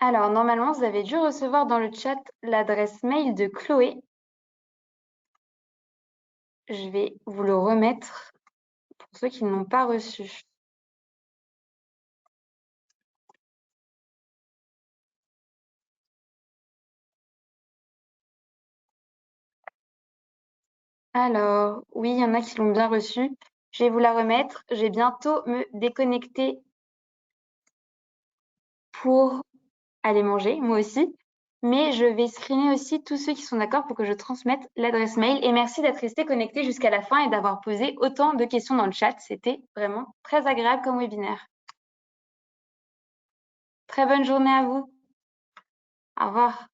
Alors, normalement, vous avez dû recevoir dans le chat l'adresse mail de Chloé. Je vais vous le remettre pour ceux qui ne l'ont pas reçu. Alors, oui, il y en a qui l'ont bien reçu. Je vais vous la remettre. Je vais bientôt me déconnecter pour aller manger, moi aussi. Mais je vais screener aussi tous ceux qui sont d'accord pour que je transmette l'adresse mail. Et merci d'être resté connecté jusqu'à la fin et d'avoir posé autant de questions dans le chat. C'était vraiment très agréable comme webinaire. Très bonne journée à vous. Au revoir.